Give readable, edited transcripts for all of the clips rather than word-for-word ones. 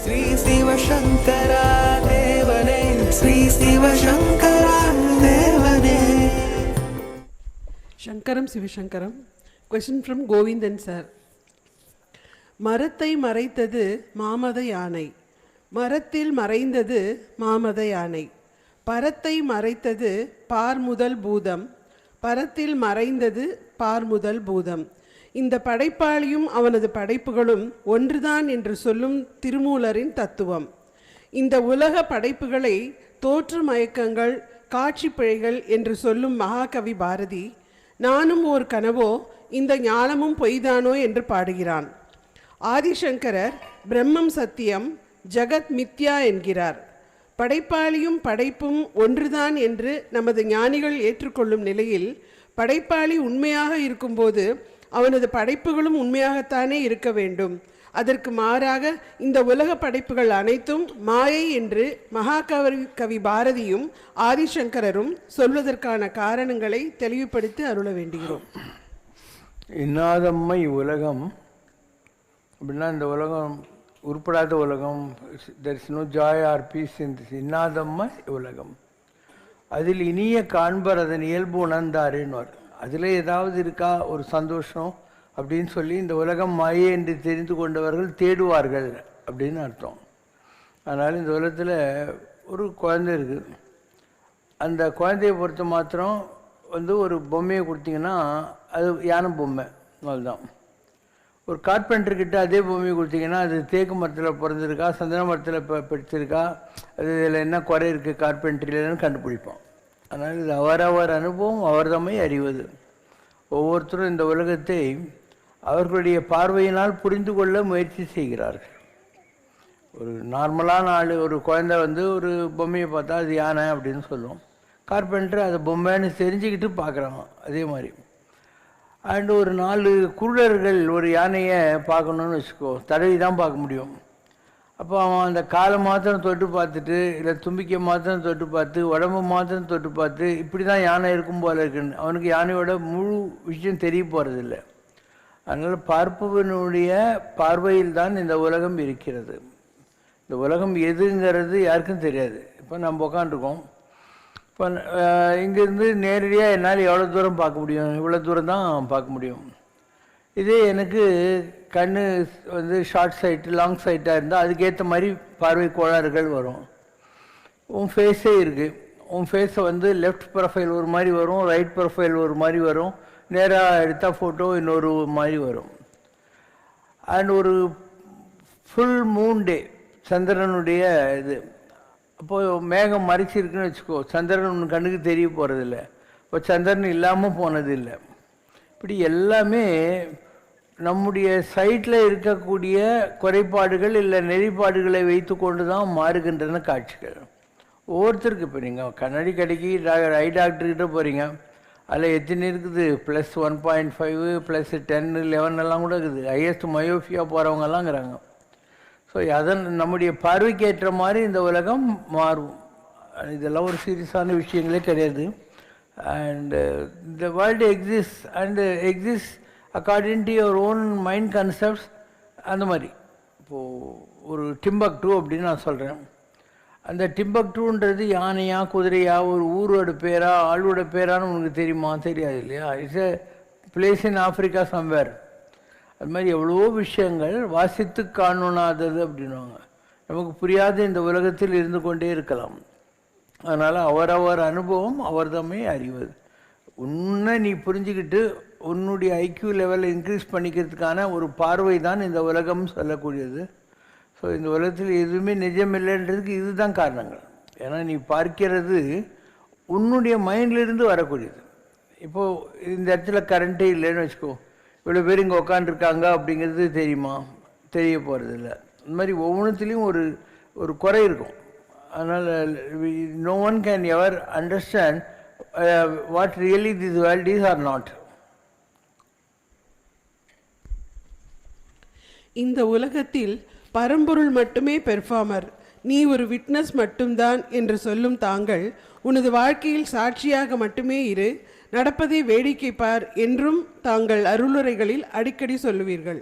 ஸ்ரீ சிவசங்கரா தேவனே, ஸ்ரீ சிவசங்கரா தேவனே. சங்கரம் சிவசங்கரம். Question from Govindan sir. மரத்தை மறைத்தது மாமத யானை, மரத்தில் மறைந்தது மாமத யானை. பரத்தை மறைத்தது பார்முதல் பூதம், பரத்தில் மறைந்தது பார்முதல் பூதம். இந்த படைப்பாளியும் அவனது படைப்புகளும் ஒன்றுதான் என்று சொல்லும் திருமூலரின் தத்துவம். இந்த உலக படைப்புகளை தோற்று மயக்கங்கள், காட்சி பிழைகள் என்று சொல்லும் மகாகவி பாரதி, நானும் ஓர் கனவோ, இந்த ஞானமும் பொய்தானோ என்று பாடுகிறான். ஆதிசங்கரர் பிரம்மம் சத்தியம், ஜகத் மித்யா என்கிறார். படைப்பாளியும் படைப்பும் ஒன்றுதான் என்று நமது ஞானிகள் ஏற்றுக்கொள்ளும் நிலையில், படைப்பாளி உண்மையாக இருக்கும்போது அவனது படைப்புகளும் உண்மையாகத்தானே இருக்க வேண்டும். அதற்கு மாறாக இந்த உலக படைப்புகள் அனைத்தும் மாயை என்று மகாகவி பாரதியும் ஆதிசங்கரரும் சொல்வதற்கான காரணங்களை தெளிவுபடுத்தி அருள வேண்டுகிறோம். இன்னாதம்மை உலகம் அப்படின்னா இந்த உலகம் உருப்படாத உலகம், there is no joy or peace in this. இன்னாதம்மை உலகம், அதில் இனிய காண்பர் அதன் இயல்பு உணர்ந்தாருன்னு, அதில் ஏதாவது இருக்கா ஒரு சந்தோஷம் அப்படின்னு சொல்லி இந்த உலகம் மாயை என்று தெரிந்து கொண்டவர்கள் தேடுவார்கள் அப்படின்னு அர்த்தம். அதனால் இந்த உலகத்தில் ஒரு குழந்தை இருக்குது, அந்த குழந்தையை பொறுத்த மாத்திரம் ஒரு பொம்மையை கொடுத்தீங்கன்னா அது யானை பொம்மை, அதுதான். ஒரு கார்பெண்டர்கிட்ட அதே பொம்மையை கொடுத்தீங்கன்னா அது தேக்கு மரத்தில் பிறந்திருக்கா, சந்தன மரத்தில் படிச்சிருக்கா, அது இதில் என்ன குறை இருக்குது கார்பெண்டரியிலன்னு கண்டுபிடிப்போம். அதனால் இது அவரவர் அனுபவம் அவர்தமை அறிவது. ஒவ்வொருத்தரும் இந்த உலகத்தை அவர்களுடைய பார்வையினால் புரிந்து கொள்ள முயற்சி செய்கிறார்கள். ஒரு நார்மலான ஆள், ஒரு குழந்தை ஒரு பொம்மையை பார்த்தா அது யானை அப்படின்னு சொல்லுவோம். கார்பெண்டர் அதை பொம்மைன்னு தெரிஞ்சுக்கிட்டு பார்க்குறாங்க. அதே மாதிரி அண்டு ஒரு 4 குருடர்கள் ஒரு யானையை பார்க்கணுன்னு வச்சுக்கோ, தடவி தான் பார்க்க முடியும். அப்போ அவன் அந்த காலை மாத்திரம் தொட்டு பார்த்துட்டு, இல்லை தும்பிக்கை மாத்திரம் தொட்டு பார்த்து, உடம்பு மாத்திரம் தொட்டு பார்த்து, இப்படி தான் யானை இருக்கும் போல இருக்குன்னு அவனுக்கு யானையோட முழு விஷயம் தெரிய போகிறதில்லை. அதனால் பார்ப்பவனுடைய பார்வையில் தான் இந்த உலகம் இருக்கிறது. இந்த உலகம் எதுங்கிறது யாருக்கும் தெரியாது. இப்போ நம்ம உட்காந்துருக்கோம், இப்போ இங்கேருந்து நேரடியாக என்னால் எவ்வளோ தூரம் பார்க்க முடியும், இவ்வளோ தூரம் தான் பார்க்க முடியும். இதே எனக்கு கண் ஷார்ட் சைட்டு லாங் சைட்டாக இருந்தால் அதுக்கேற்ற மாதிரி பார்வை கோளாறுகள் வரும். உன் ஃபேஸே இருக்குது, உன் ஃபேஸை லெஃப்ட் ப்ரொஃபைல் ஒரு மாதிரி வரும், ரைட் ப்ரொஃபைல் ஒரு மாதிரி வரும், நேராக எடுத்தால் ஃபோட்டோ இன்னொரு மாதிரி வரும். அண்ட் ஒரு ஃபுல் மூன் டே, சந்திரனுடைய இது, அப்போது மேகம் மறைச்சிருக்குன்னு வச்சுக்கோ, சந்திரன் கண்ணுக்கு தெரிய போகிறதில்ல, இப்போ சந்திரன் இல்லாமல் போனதில்லை. இப்படி எல்லாமே நம்முடைய சைட்டில் இருக்கக்கூடிய குறைபாடுகள் இல்லை நெறிப்பாடுகளை வைத்து கொண்டு தான் மாறுகின்றன காட்சிகள். ஒவ்வொருத்தருக்கு இப்போ நீங்கள் கண்ணாடி கடைக்கு ஐ டாக்டர்கிட்ட போகிறீங்க, அதில் எத்தனை இருக்குது, +1.5 +10 11 எல்லாம் கூட இருக்குது. Highest myopia போகிறவங்கெல்லாங்கிறாங்க. ஸோ அதன் நம்முடைய பார்வைக்கு ஏற்ற மாதிரி இந்த உலகம் மாறும். இதெல்லாம் ஒரு சீரியஸான விஷயங்களே கிடையாது. And the world exists and exists according to your own mind concepts. அந்த மாதிரி இப்போது ஒரு டிம்பக்டூ அப்படின்னு நான் சொல்கிறேன். அந்த டிம்பக்டூன்றது யானையா குதிரையா ஒரு ஊரோட பேரா ஆளோட பேரான்னு உனக்கு தெரியுமா? தெரியாது இல்லையா? It's a place in Africa somewhere. அது மாதிரி எவ்வளவோ விஷயங்கள் வாசித்து காணாதது அப்படின்வாங்க. நமக்கு புரியாத இந்த உலகத்தில் இருந்து கொண்டே இருக்கலாம். அதனால் அவரவர் அனுபவம் அவர்தமே அறிவது. உன்னை நீ புரிஞ்சுக்கிட்டு உன்னுடைய ஐக்யூ லெவலை இன்க்ரீஸ் பண்ணிக்கிறதுக்கான ஒரு பார்வை தான் இந்த உலகம் சொல்லக்கூடியது. ஸோ இந்த உலகத்தில் எதுவுமே நிஜமில்லைன்றதுக்கு இதுதான் காரணங்கள். ஏன்னா நீ பார்க்கிறது உன்னுடைய மைண்ட்லேருந்து வரக்கூடியது. இப்போது இந்த இடத்துல கரண்ட்டே இல்லைன்னு வச்சுக்கோ, இவ்வளோ பேர் இங்கே உட்காந்துருக்காங்க அப்படிங்கிறது தெரியுமா? தெரிய போகிறதில்ல. இந்த மாதிரி ஒவ்வொன்றுத்துலேயும் ஒரு குறை இருக்கும். அதனால் no one can ever understand what really this world is or not. இந்த உலகத்தில் பரம்பொருள் மட்டுமே பெர்ஃபார்மர், நீ ஒரு விட்னஸ் மட்டும்தான் என்று சொல்லும் தாங்கள் உனது வாழ்க்கையில் சாட்சியாக மட்டுமே இரு, நடப்பதை வேடிக்கை பார் என்றும் தாங்கள் அருளுரைகளில் அடிக்கடி சொல்லுவீர்கள்.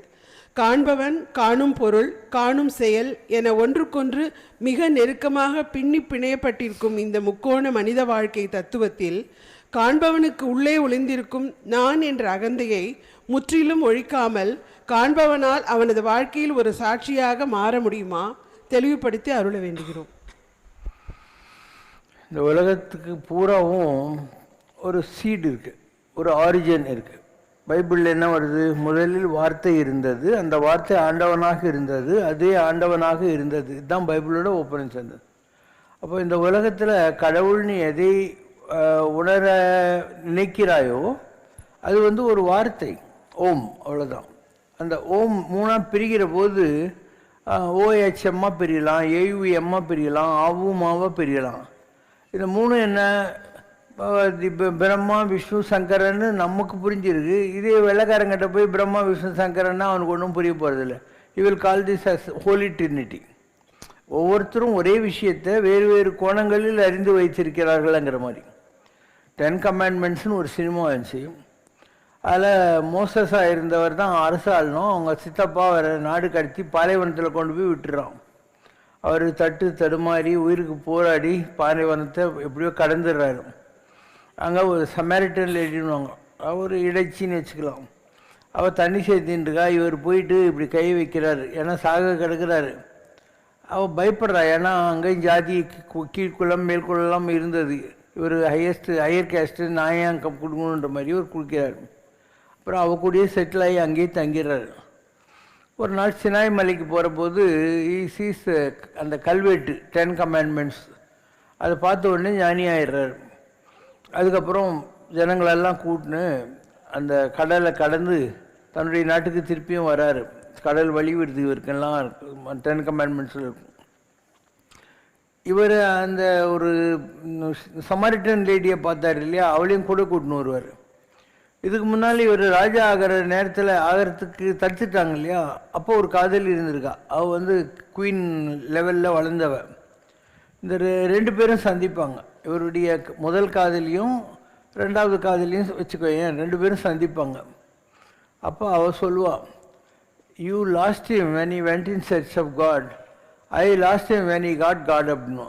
காண்பவன், காணும் பொருள், காணும் செயல் என ஒன்றுக்கொன்று மிக நெருக்கமாக பின்னி பிணையப்பட்டிருக்கும் இந்த முக்கோண மனித வாழ்க்கை தத்துவத்தில் காண்பவனுக்கு உள்ளே ஒளிந்திருக்கும் நான் என்ற அகந்தையை முற்றிலும் ஒழிக்காமல் காண்பவனால் அவனது வாழ்க்கையில் ஒரு சாட்சியாக மாற முடியுமா? தெளிவுபடுத்தி அருள வேண்டுகிறோம். இந்த உலகத்துக்கு பூராவும் ஒரு சீடு இருக்குது, ஒரு ஆரிஜின் இருக்குது. பைபிளில் என்ன வருது? முதலில் வார்த்தை இருந்தது, அந்த வார்த்தை ஆண்டவனாக இருந்தது, அதே ஆண்டவனாக இருந்தது. இதுதான் பைபிளோட ஓப்பனிங் சென்டென்ஸ். அப்போ இந்த உலகத்தில் கடவுள் நீ எதை உணர நினைக்கிறாயோ அது ஒரு வார்த்தை, ஓம், அவ்வளோதான். அந்த ஓம் மூணாக பிரிகிற போது ஓஹெச்எம்மாக பிரியலாம், ஏயுஎம்மாக பிரியலாம், ஆவுமாவாக பிரியலாம். இந்த மூணு என்ன? இப்போ பிரம்மா விஷ்ணு சங்கரன்னு நமக்கு புரிஞ்சிருக்கு. இதே வெள்ளைக்காரங்கிட்ட போய் பிரம்மா விஷ்ணு சங்கரன்னா அவனுக்கு ஒன்றும் புரிய போகிறதில்ல. You will call this as holy trinity. ஒவ்வொருத்தரும் ஒரே விஷயத்தை வேறு வேறு கோணங்களில் அறிந்து வைத்திருக்கிறார்கள்ங்கிற மாதிரி. 10 கமாண்ட்மெண்ட்ஸ்னு ஒரு சினிமா இருந்துச்சு. அதில் மோசஸாக இருந்தவர் தான் அரசாளனும். அவங்க சித்தப்பா வர நாடு கடத்தி பாலைவனத்தில் கொண்டு போய் விட்டுறான். அவர் தடுமாறி உயிருக்கு போராடி பாலைவனத்தை எப்படியோ கடந்துடுறாரு. அங்கே ஒரு சமாரிட்டன் லேடின்னுவாங்க, அவர் இடைச்சின்னு வச்சுக்கலாம். அவள் தண்ணி சேர்த்தின்ட்டுருக்கா. இவர் போயிட்டு இப்படி கை வைக்கிறாரு, ஏன்னா சாக கிடக்கிறாரு. அவள் பயப்படுறா, ஏன்னா அங்கேயும் ஜாதி கீழ்குளம் மேற்குளம் இருந்தது. இவர் ஹையர் கேஸ்ட்டு நான் கொடுக்கணுன்ற மாதிரி இவர் கொடுக்கிறார். அப்புறம் அவ கூடயே செட்டில் ஆகி அங்கேயே தங்கிடுறாரு. ஒரு நாள் சினாய் மலைக்கு போகிற போது சீஸ் அந்த கல்வெட்டு 10 கமாண்ட்மெண்ட்ஸ் அதை பார்த்த உடனே ஞானி ஆயிடுறாரு. அதுக்கப்புறம் ஜனங்களெல்லாம் கூட்டின்னு அந்த கடலை கடந்து தன்னுடைய நாட்டுக்கு திருப்பியும் வராரு. கடல் வழி விடுது இவருக்கெல்லாம் 10 கமாண்ட்மெண்ட்ஸில் இருக்கும். இவர் அந்த ஒரு சமாரிட்டன் லேடியை பார்த்தார் இல்லையா, அவளையும் கூட கூட்டின்னு வருவார். இதுக்கு முன்னால் இவர் ராஜா ஆகிற நேரத்தில் ஆகிறதுக்கு தடுத்துட்டாங்க இல்லையா, அப்போ ஒரு காதலி இருந்திருக்கா. அவள் குவீன் லெவலில் வளர்ந்தவ. இந்த 2 பேரும் சந்திப்பாங்க. இவருடைய முதல் காதலியும் 2வது காதலியும் வச்சுக்கோங்க, 2 பேரும் சந்திப்பாங்க. அப்போ அவள் சொல்லுவாள், you last him when he went in search of God. I lost him when he got God அப்படின்னா.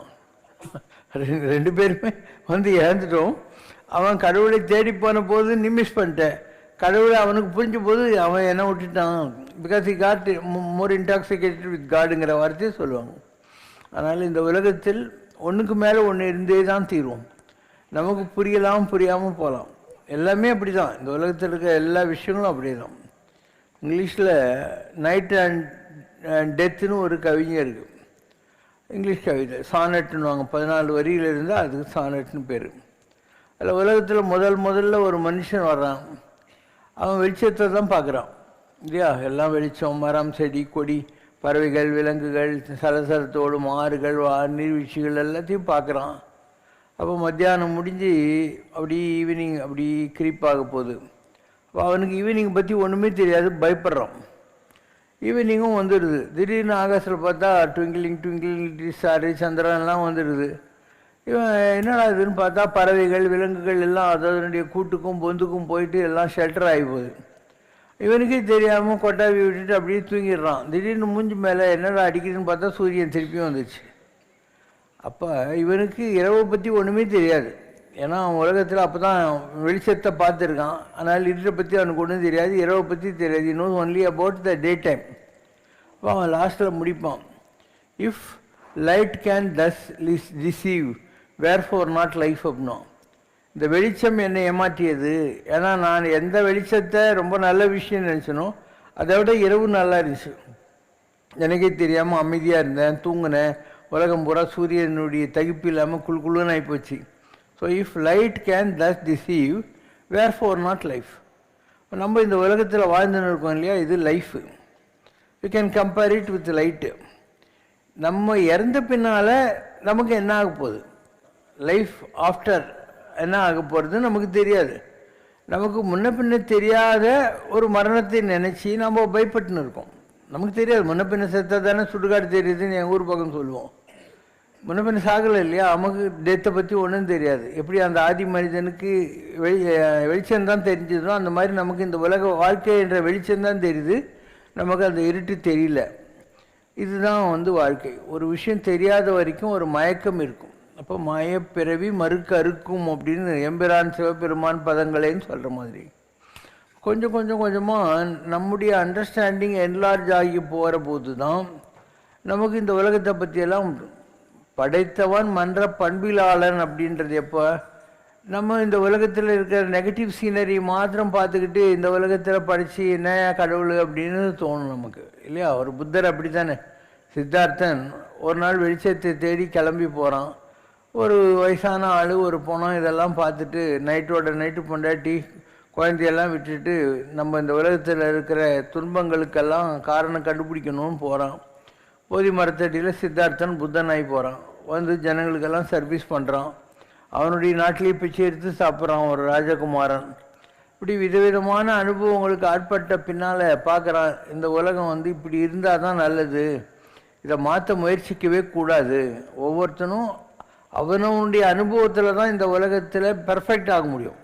2 பேருமே இறந்துட்டோம். அவன் கடவுளை தேடி போன போது நீ மிஸ் பண்ணிட்டேன். கடவுளை அவனுக்கு புரிஞ்ச போது அவன் என்ன விட்டுட்டான். Because he got more intoxicated with Godங்கிற வார்த்தையை சொல்லுவாங்க. அதனால் இந்த உலகத்தில் ஒன்றுக்கு மேலே ஒன்று இருந்தே தான் தீரும். நமக்கு புரியலாம், புரியாமல் போகலாம். எல்லாமே அப்படி தான். இந்த உலகத்தில் இருக்க எல்லா விஷயங்களும் அப்படி தான். இங்கிலீஷில் நைட் அண்ட் டெத்துன்னு ஒரு கவிஞர் இருக்குது. இங்கிலீஷ் கவிதை சானட்டுன்னுவாங்க. 14 வரியில் இருந்தால் அதுக்கு சானட்னு பேர். அதில் உலகத்தில் முதல்ல ஒரு மனுஷன் வர்றான். அவன் வெளிச்சத்தை தான் பார்க்குறான் இல்லையா. எல்லாம் வெளிச்சம், மரம், செடி, கொடி, பறவைகள், விலங்குகள், சலசலத்தோடும் ஆறுகள், நீர்வீழ்ச்சிகள் எல்லாத்தையும் பார்க்குறான். அப்போ மத்தியானம் முடிஞ்சு அப்படி ஈவினிங் அப்படி கிரீப்பாக போகுது. அப்போ அவனுக்கு ஈவினிங் பற்றி ஒன்றுமே தெரியாது, பயப்படுறான். ஈவினிங்கும் வந்துடுது. திடீர்னு ஆகாசத்தில் பார்த்தா ட்விங்கிளிங் ட்விங்கிளிங் ஸ்டாரு, சந்திரன்லாம் வந்துடுது. இவன் என்னடா இதுன்னு பார்த்தா பறவைகள், விலங்குகள் எல்லாம் அதனுடைய கூட்டுக்கும் பொந்துக்கும் போயிட்டு எல்லாம் ஷெல்டர் ஆகி போகுது. இவனுக்கே தெரியாமல் கொட்டாவி விட்டுட்டு அப்படியே தூங்கிடுறான். திடீர்னு மூஞ்சி மேலே என்னடா அடிக்குதுன்னு பார்த்தா சூரியன் திருப்பியும் வந்துச்சு. அப்போ இவனுக்கு இரவை பற்றி ஒன்றுமே தெரியாது. ஏன்னா அவன் உலகத்தில் அப்போ தான் வெளிச்சத்தை பார்த்துருக்கான். அதனால் இருட்டை பற்றி அவனுக்கு ஒன்றும் தெரியாது, இரவை பற்றி தெரியாது. இன்னும் only about the daytime. அப்போ அவன் லாஸ்ட்டில் முடிப்பான், if light can thus deceive wherefore not life அப்படின்னா. இந்த வெளிச்சம் என்னை ஏமாற்றியது. ஏன்னா நான் எந்த வெளிச்சத்தை ரொம்ப நல்ல விஷயம் நினச்சனோ அதை விட இரவு நல்லா இருந்துச்சு. எனக்கே தெரியாமல் அமைதியாக இருந்தேன், தூங்கினேன். உலகம் பூரா சூரியனுடைய தகிப்பு இல்லாமல் குழுன்னு ஆகிப்போச்சு. So if light can thus deceive wherefore not life. நம்ம இந்த உலகத்தில் வாழ்ந்துன்னு இருக்கோம் இல்லையா, இது life. You can compare it with light. நம்ம இறந்த பின்னால் நமக்கு என்ன ஆக போகுது, லைஃப் ஆஃப்டர் என்ன ஆக போகிறது நமக்கு தெரியாது. நமக்கு முன்ன பின்ன தெரியாத ஒரு மரணத்தை நினச்சி நம்ம பயப்பட்டுன்னு இருக்கோம். நமக்கு தெரியாது, முன்ன பின்ன செத்தா தானே சுடுகாடு தெரியுதுன்னு எங்கள் ஊர் பக்கம் சொல்லுவோம். முன்ன பின்ன சாகலை இல்லையா, நமக்கு டெத்தை பற்றி ஒன்றும் தெரியாது. எப்படி அந்த ஆதி மனிதனுக்கு வெளிச்சம்தான் தெரிஞ்சதோ அந்த மாதிரி நமக்கு இந்த உலக வாழ்க்கை என்ற வெளிச்சம்தான் தெரியுது. நமக்கு அந்த இருட்டு தெரியல. இதுதான் வந்து வாழ்க்கை. ஒரு விஷயம் தெரியாத வரைக்கும் ஒரு மயக்கம் இருக்கும். அப்போ மாயப்பிறவி மறுக்க அறுக்கும் அப்படின்னு எம்பிரான் சிவபெருமான் பதங்களேன்னு சொல்கிற மாதிரி கொஞ்சம் கொஞ்சமாக நம்முடைய அண்டர்ஸ்டாண்டிங் என்லார்ஜ் ஆகி போகிற போது தான் நமக்கு இந்த உலகத்தை பற்றியெல்லாம் படைத்தவன் மன்ற பண்பிலாளன் அப்படின்றது எப்போ நம்ம இந்த உலகத்தில் இருக்கிற நெகட்டிவ் சீனரி மாத்திரம் பார்த்துக்கிட்டு இந்த உலகத்தில் படித்து என்ன கடவுள் அப்படின்னு தோணும் நமக்கு இல்லையா. ஒரு புத்தர் அப்படி தானே. சித்தார்த்தன் ஒரு நாள் வெளிச்சத்தை தேடி கிளம்பி போகிறான். ஒரு வயசான ஆள் ஒரு பணம் இதெல்லாம் பார்த்துட்டு நைட்டோட நைட்டு பொண்டாட்டி குழந்தையெல்லாம் விட்டுட்டு நம்ம இந்த உலகத்தில் இருக்கிற துன்பங்களுக்கெல்லாம் காரணம் கண்டுபிடிக்கணும்னு போகிறான். போதி மரத்தடியில் சித்தார்த்தன் புத்தனாகி போகிறான். வந்து ஜனங்களுக்கெல்லாம் சர்வீஸ் பண்ணுறான். அவனுடைய நாட்டிலேயே பிச்சை எடுத்து சாப்பிட்றான் ஒரு ராஜகுமாரன். இப்படி விதவிதமான அனுபவங்களுக்கு ஆட்பட்ட பின்னால் பார்க்குறான் இந்த உலகம் வந்து இப்படி இருந்தால் தான் நல்லது, இதை மாற்ற முயற்சிக்கவே கூடாது. ஒவ்வொருத்தனும் அவனுடைய அனுபவத்தில் தான் இந்த உலகத்தில் பெர்ஃபெக்ட் ஆக முடியும்.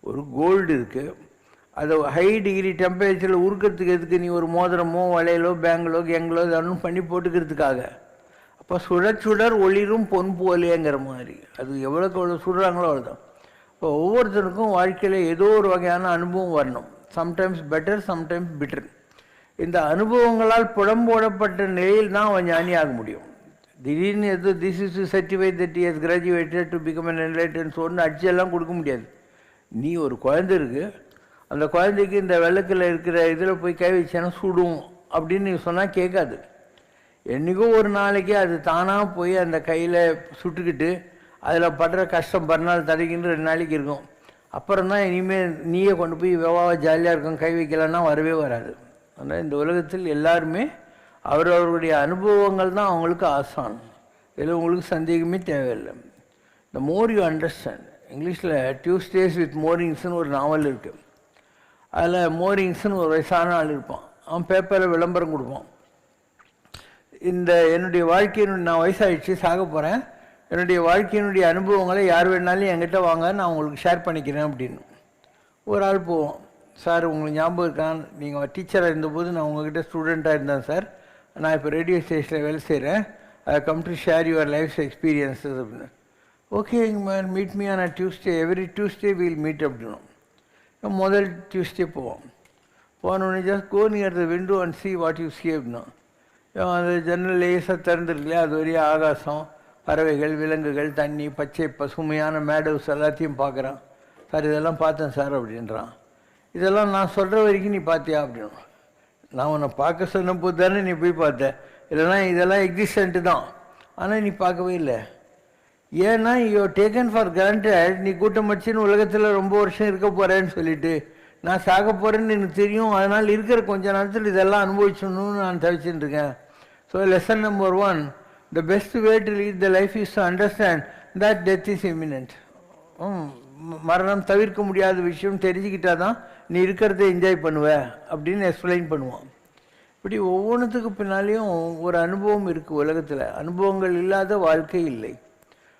ஒரு கோல்டு இருக்குது, அதை ஹை டிகிரி டெம்பரேச்சரில் உருக்கிறதுக்கு எதுக்கு நீ ஒரு மோதிரமோ வளையலோ பேங்களோ கேங்களோ இதெல்லாம் பண்ணி போட்டுக்கிறதுக்காக. அப்போ சுடர் ஒளிரும் பொன் போலேங்கிற மாதிரி அது எவ்வளோக்கு எவ்வளோ சுடுறாங்களோ அவ்வளோதான். இப்போ ஒவ்வொருத்தருக்கும் வாழ்க்கையில் ஏதோ ஒரு வகையான அனுபவம் வரணும். Sometimes better, sometimes bitter. இந்த அனுபவங்களால் புடம்போடப்பட்ட நிலையில் தான் அவன் ஞானி ஆக முடியும். திடீர்னு எது this is to certify that he has graduated to become an enlightened சொன்னு அடிச்செல்லாம் கொடுக்க முடியாது. நீ ஒரு குழந்தை இருக்குது, அந்த குழந்தைக்கு இந்த விளக்கில் இருக்கிற இதில் போய் கை வச்சேன்னா சுடும் அப்படின்னு நீ சொன்னால் கேட்காது. என்றைக்கோ ஒரு நாளைக்கு அது தானாக போய் அந்த கையில் சுட்டுக்கிட்டு அதில் படுற கஷ்டம் மறுநாள் தடைக்கின்ற 2 நாளைக்கு இருக்கும். அப்புறம் தான் இனிமேல் நீயே கொண்டு போய் வெவாவாக ஜாலியாக இருக்கும் கை வைக்கலன்னா வரவே வராது. அதனால் இந்த உலகத்தில் எல்லாருமே அவரவர்களுடைய அனுபவங்கள் தான் அவங்களுக்கு ஆசான். இதில் உங்களுக்கு சந்தேகமே தேவையில்லை. த மோர் யூ அண்டர்ஸ்டாண்ட். இங்கிலீஷில் டியூஸ்டேஸ் வித் மோரிங்ஸ்னு ஒரு நாவல் இருக்குது. அதில் மோரிங்ஸ்னு ஒரு வயசான ஆள் இருப்பான். அவன் பேப்பரில் விளம்பரம் கொடுப்பான். என்னுடைய வாழ்க்கையினுடைய நான் வயசாகிடுச்சு சாக போகிறேன், என்னுடைய வாழ்க்கையினுடைய அனுபவங்களை யார் வேணாலும் என்கிட்ட வாங்க நான் உங்களுக்கு ஷேர் பண்ணிக்கிறேன் அப்படின்னு. ஒரு ஆள் போவோம். சார் உங்களுக்கு ஞாபகம் இருக்கான், நீங்கள் டீச்சராக இருந்தபோது நான் உங்கள்கிட்ட ஸ்டூடெண்ட்டாக இருந்தேன் சார், நான் இப்போ ரேடியோ ஸ்டேஷனில் வேலை செய்கிறேன், I come to share your life experiences அப்படின்னு. Okay man, meet me on a Tuesday, every Tuesday we'll meet அப்படின்னும். முதல் டியூஸ்டே போவோம். போனோடனே just go near the window and see what you see அப்படின்னா. அந்த ஜன்னல் லேசாக திறந்துருக்கலையா, அது வரைய ஆகாசம், பறவைகள், விலங்குகள், தண்ணி, பச்சை பசுமையான மேடவுஸ் எல்லாத்தையும் பார்க்குறான். சார் இதெல்லாம் பார்த்தேன் சார் அப்படின்றான். இதெல்லாம் நான் சொல்கிற வரைக்கும் நீ பார்த்தியா அப்படின்னு. நான் உன்னை பார்க்க சொன்ன போது தானே நீ போய் பார்த்த, இல்லைனா இதெல்லாம் எக்ஸிஸ்டண்ட்டு தான், ஆனால் நீ பார்க்கவே இல்லை. ஏன்னா யூ டேக்கன் ஃபார் கிராண்டட், நீ கூட்டம் வச்சுன்னு உலகத்தில் ரொம்ப வருஷம் இருக்க போகிறேன்னு சொல்லிட்டு, நான் சாக போகிறேன்னு எனக்கு தெரியும், அதனால் இருக்கிற கொஞ்ச நேரத்தில் இதெல்லாம் அனுபவிச்சணும்னு நான் தவிச்சுட்டு இருக்கேன். So lesson number 1, the best way to lead the life is to understand that death is immanent. மரணம் தவிர்க்க முடியாத விஷயம் தெரிஞ்சுக்கிட்டா தான் நீ இருக்கிறத என்ஜாய் பண்ணுவ அப்படின்னு எக்ஸ்பிளைன் பண்ணுவான். இப்படி ஒவ்வொன்றுத்துக்கு பின்னாலேயும் ஒரு அனுபவம் இருக்குது உலகத்தில். அனுபவங்கள் இல்லாத வாழ்க்கை இல்லை.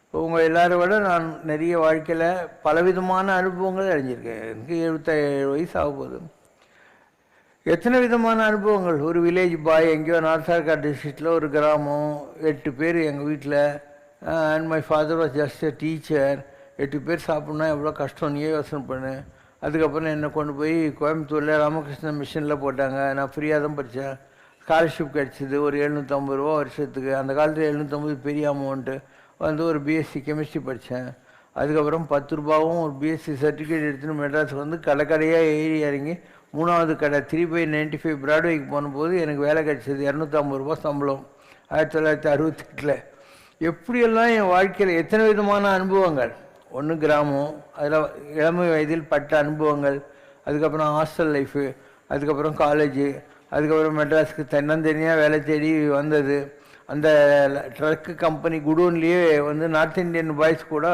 இப்போ உங்கள் எல்லாரை விட நான் நிறைய வாழ்க்கையில் பலவிதமான அனுபவங்கள் அடைஞ்சிருக்கேன். எனக்கு 77 வயசு ஆக போகுது. எத்தனை விதமான அனுபவங்கள். ஒரு வில்லேஜ் பாய், எங்கேயோ நார்த் ஆர்காட் டிஸ்ட்ரிக்டில் ஒரு கிராமம், 8 பேர் எங்கள் வீட்டில், and my father was just a teacher. 8 பேர் சாப்பிட்னா எவ்வளோ கஷ்டம் நீயே யோசனை பண்ணு. அதுக்கப்புறம் என்னை கொண்டு போய் கோயம்புத்தூரில் ராமகிருஷ்ண மிஷனில் போட்டாங்க. நான் ஃப்ரீயாக தான் படித்தேன். ஸ்காலர்ஷிப் கிடச்சிது ஒரு 750 ரூபா வருஷத்துக்கு. அந்த காலத்தில் 750 பெரிய அமௌண்ட்டு. வந்து ஒரு பிஎஸ்சி கெமிஸ்ட்ரி படித்தேன். அதுக்கப்புறம் 10 ரூபாவும் ஒரு பிஎஸ்சி சர்டிஃபிகேட் எடுத்துன்னு மெட்ராஸுக்கு வந்து கடையாக ஏறி இறங்கி 3வது கடை 3/95 பிராட்வேக்கு போனபோது எனக்கு வேலை கிடச்சிது. 250 ரூபா சம்பளம் 1968. எப்படியெல்லாம் என் வாழ்க்கையில் எத்தனை விதமான அனுபவங்கள். ஒன்று கிராமம், அதில் இளமை வயதில் பட்ட அனுபவங்கள், அதுக்கப்புறம் ஹாஸ்டல் லைஃபு, அதுக்கப்புறம் காலேஜு, அதுக்கப்புறம் மெட்ராஸுக்கு தன்னந்தனியாக வேலை தேடி வந்தது. அந்த ட்ரக்கு கம்பெனி குடோன்லேயே வந்து நார்த் இந்தியன் பாய்ஸ் கூட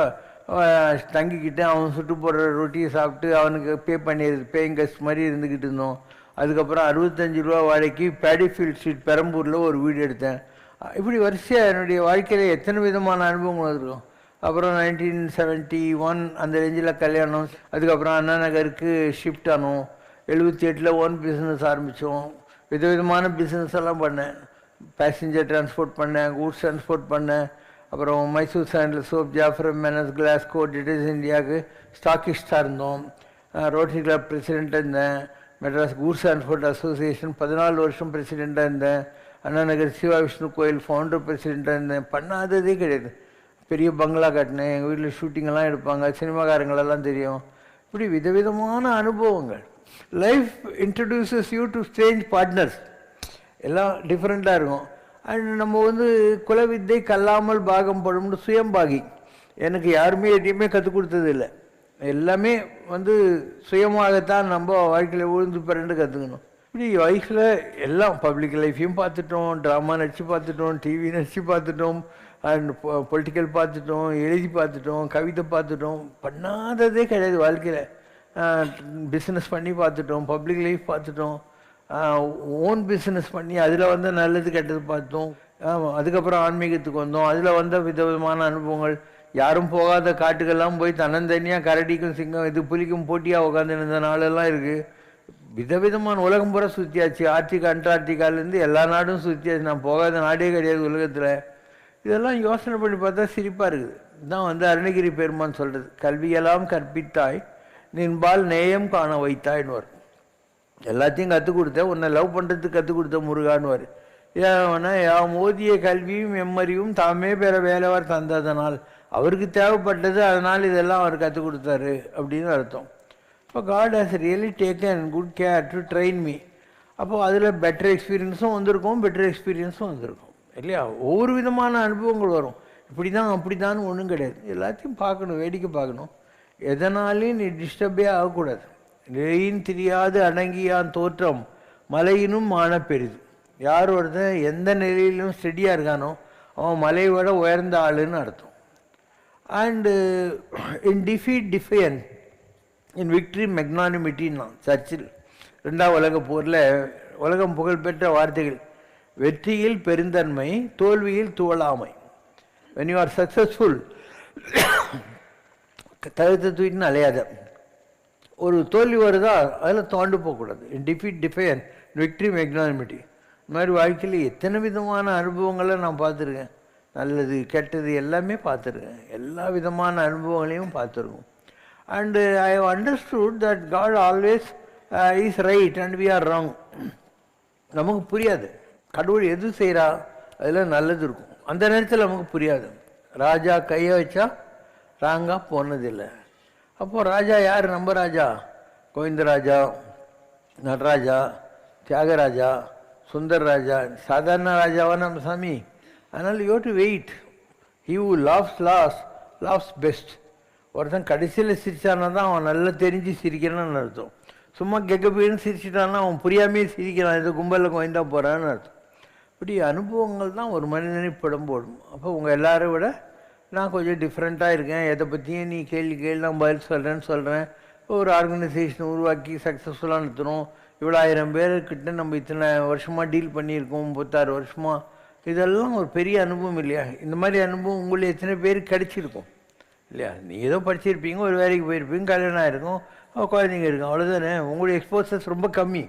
தங்கிக்கிட்டு அவன் சுட்டு போடுற ரொட்டியை சாப்பிட்டு அவனுக்கு பே பண்ணிடுது, பேயிங் கெஸ்ட் மாதிரி இருந்துக்கிட்டு இருந்தோம். அதுக்கப்புறம் 65 ரூபா வாடகைக்கு பேடிஃபீல்ட் ஸ்ட்ரீட் பெரம்பூரில் ஒரு வீடு எடுத்தேன். இப்படி வரிசையாக என்னுடைய வாழ்க்கையில் எத்தனை விதமான அனுபவங்கள் இருக்கும். அப்புறம் 1971 அந்த ரேஞ்சில் கல்யாணம். அதுக்கப்புறம் அண்ணா நகருக்கு ஷிஃப்ட் ஆனோம். 78 ஓன் பிஸ்னஸ் ஆரம்பித்தோம். விதவிதமான பிஸ்னஸ் எல்லாம் பண்ணேன். பேசஞ்சர் டிரான்ஸ்போர்ட் பண்ணேன், கூட்ஸ் டிரான்ஸ்போர்ட் பண்ணேன். அப்புறம் மைசூர் சாண்டில் சோப், ஜாஃப்ரம் மெனஸ், கிளாஸ்கோ, டிட்டர்ஸ் இந்தியாவுக்கு ஸ்டாக்கிஸ்டாக இருந்தோம். ரோட்டரி கிளப் பிரசிடெண்ட்டாக இருந்தேன். மெட்ராஸ் கூட்ஸ் டிரான்ஸ்போர்ட் அசோசியேஷன் 14 வருஷம் பிரசிடெண்ட்டாக இருந்தேன். அண்ணா நகர் சிவா விஷ்ணு கோயில் ஃபவுண்டர் பிரசிடெண்ட்டாக இருந்தேன். பண்ணாததே கிடையாது. பெரிய பங்களா கட்டினேன். எங்கள் வீட்டில் ஷூட்டிங்கெல்லாம் எடுப்பாங்க, சினிமாக்காரங்களெல்லாம் தெரியும். இப்படி விதவிதமான அனுபவங்கள். Life introduces you to strange partners. எல்லாம் டிஃப்ரெண்ட்டாக இருக்கும். அண்ட் நம்ம குலவித்தை கல்லாமல் பாகம் படும்னு சுயம்பாகி. எனக்கு யாருமே எதையுமே கற்றுக் கொடுத்தது இல்லை. எல்லாமே சுயமாகத்தான் நம்ம வாழ்க்கையில் விழுந்து பிறண்டு கற்றுக்கணும். இப்படி லைஃப்பில் எல்லாம் பப்ளிக் லைஃப்பையும் பார்த்துட்டோம், ட்ராமா நடித்து பார்த்துட்டோம், டிவி நடித்து பார்த்துட்டோம், அண்ட் பொலிட்டிக்கல் பார்த்துட்டோம், எழுதி பார்த்துட்டோம், கவிதை பார்த்துட்டோம். பண்ணாததே கிடையாது வாழ்க்கையில். பிஸ்னஸ் பண்ணி பார்த்துட்டோம், பப்ளிக் லைஃப் பார்த்துட்டோம், ஓன் பிஸ்னஸ் பண்ணி அதில் நல்லது கெட்டது பார்த்தோம். அதுக்கப்புறம் ஆன்மீகத்துக்கு வந்தோம். அதில் விதவிதமான அனுபவங்கள். யாரும் போகாத காட்டுக்கெல்லாம் போய் தன்னந்தனியாக கரடிக்கும் சிங்கம் புலிக்கும் போட்டியாக உட்காந்துருந்த நாளெல்லாம் இருக்குது. விதவிதமான உலகம் பூரா சுற்றியாச்சு. ஆர்டிகா அண்டார்டிகாலேருந்து எல்லா நாடும் சுற்றியாச்சு. நான் போகாத நாடே கிடையாது உலகத்தில். இதெல்லாம் யோசனை பண்ணி பார்த்தா சிரிப்பாக இருக்குது. இதுதான் அருணகிரி பெருமான் சொல்கிறது, கல்வியெல்லாம் கற்பித்தாய் நின்பால் நேயம் காண வைத்தாய்னுவார். எல்லாத்தையும் கற்றுக் கொடுத்தேன், உன்னை லவ் பண்ணுறதுக்கு கற்றுக் கொடுத்த முருகான்வார். ஏன்னா மோதிய கல்வியும் எம்மறிவும் தாமே பெற வேலைவார் தந்ததனால், அவருக்கு தேவைப்பட்டது, அதனால் இதெல்லாம் அவர் கற்றுக் கொடுத்தாரு அப்படின்னு அர்த்தம். இப்போ God has really taken good care to train me. அப்போது அதில் பெட்டர் எக்ஸ்பீரியன்ஸும் வந்திருக்கும், பெட்டர் எக்ஸ்பீரியன்ஸும் வந்திருக்கும் இல்லையா. ஒவ்வொரு விதமான அனுபவங்கள் வரும். இப்படி தான் அப்படி தான் ஒன்றும் கிடையாது. எல்லாத்தையும் பார்க்கணும், வேடிக்கை பார்க்கணும். எதனாலையும் நீ டிஸ்டர்பே ஆகக்கூடாது. நிலையின் தெரியாது அடங்கியான் தோற்றம் மலையினும் மான பெரிது. யார் ஒருத்தன் எந்த நிலையிலும் ஸ்டெடியாக இருக்கானோ அவன் மலையை விட உயர்ந்த ஆளுன்னு அர்த்தம். And in defeat defiance, in victory மெக்னானிமிட்டின்னா சர்ச்சில் 2ஆம் உலக போரில் உலகம் புகழ்பெற்ற வார்த்தைகள். வெற்றியில் பெருந்தன்மை, தோல்வியில் துவளாமை. when you are successful தகுத்த தூக்கின்னு அலையாத. ஒரு தோல்வி வருதா அதில் தோண்டு போகக்கூடாது. Defeat defiance victory magnanimity. இந்த மாதிரி வாழ்க்கையில் எத்தனை விதமான அனுபவங்களை நான் பார்த்துருக்கேன். நல்லது கெட்டது எல்லாமே பார்த்துருக்கேன். எல்லா விதமான அனுபவங்களையும் பார்த்துருக்கோம். And I have understood that God always is right and we are wrong. நமக்கு புரியாது கடவுள் எது செய்கிறா அதில் நல்லது இருக்கும். அந்த நேரத்தில் நமக்கு புரியாது. ராஜா கையை வச்சா ராங்காக போனதில்லை. அப்போது ராஜா யார்? நம்ம ராஜா கோவிந்தராஜா, நடராஜா, தியாகராஜா, சுந்தர் ராஜா, சாதாரண ராஜாவா நம்ம சாமி? அதனால் you to wait. He who loves loves best. ஒருத்தன் கடைசியில் சிரிச்சானா தான் அவன் நல்லா தெரிஞ்சு சிரிக்கிறான்னு அர்த்தம். சும்மா கெக்கபீன்னு சிரிச்சிட்டான்னா அவன் புரியாமே சிரிக்கிறான், இது கும்பலில் கோயந்தா போகிறான்னு அர்த்தம். இப்படி அனுபவங்கள் தான் ஒரு மனிதனை படம் போடும். அப்போ உங்கள் எல்லாரை விட நான் கொஞ்சம் டிஃப்ரெண்ட்டாக இருக்கேன். எதை பற்றியும் நீ கேள்வி நான் பதில் சொல்கிறேன். ஒரு ஆர்கனைசேஷன் உருவாக்கி சக்ஸஸ்ஃபுல்லாக நடத்துகிறோம். இவ்வளோ 1000 பேர்கிட்ட நம்ம இத்தனை வருஷமாக டீல் பண்ணியிருக்கோம், 36 வருஷமாக. இதெல்லாம் ஒரு பெரிய அனுபவம் இல்லையா? இந்த மாதிரி அனுபவம் உங்களுக்கு எத்தனை பேருக்கு கிடைச்சிருக்கும் இல்லையா? நீ ஏதோ படிச்சிருப்பீங்க, ஒரு வேலைக்கு போயிருப்பீங்க, கல்யாணம் ஆகிருக்கும், குழந்தைங்க இருக்கும், அவ்வளோதானே. உங்களுடைய எக்ஸ்போசர்ஸ் ரொம்ப கம்மி.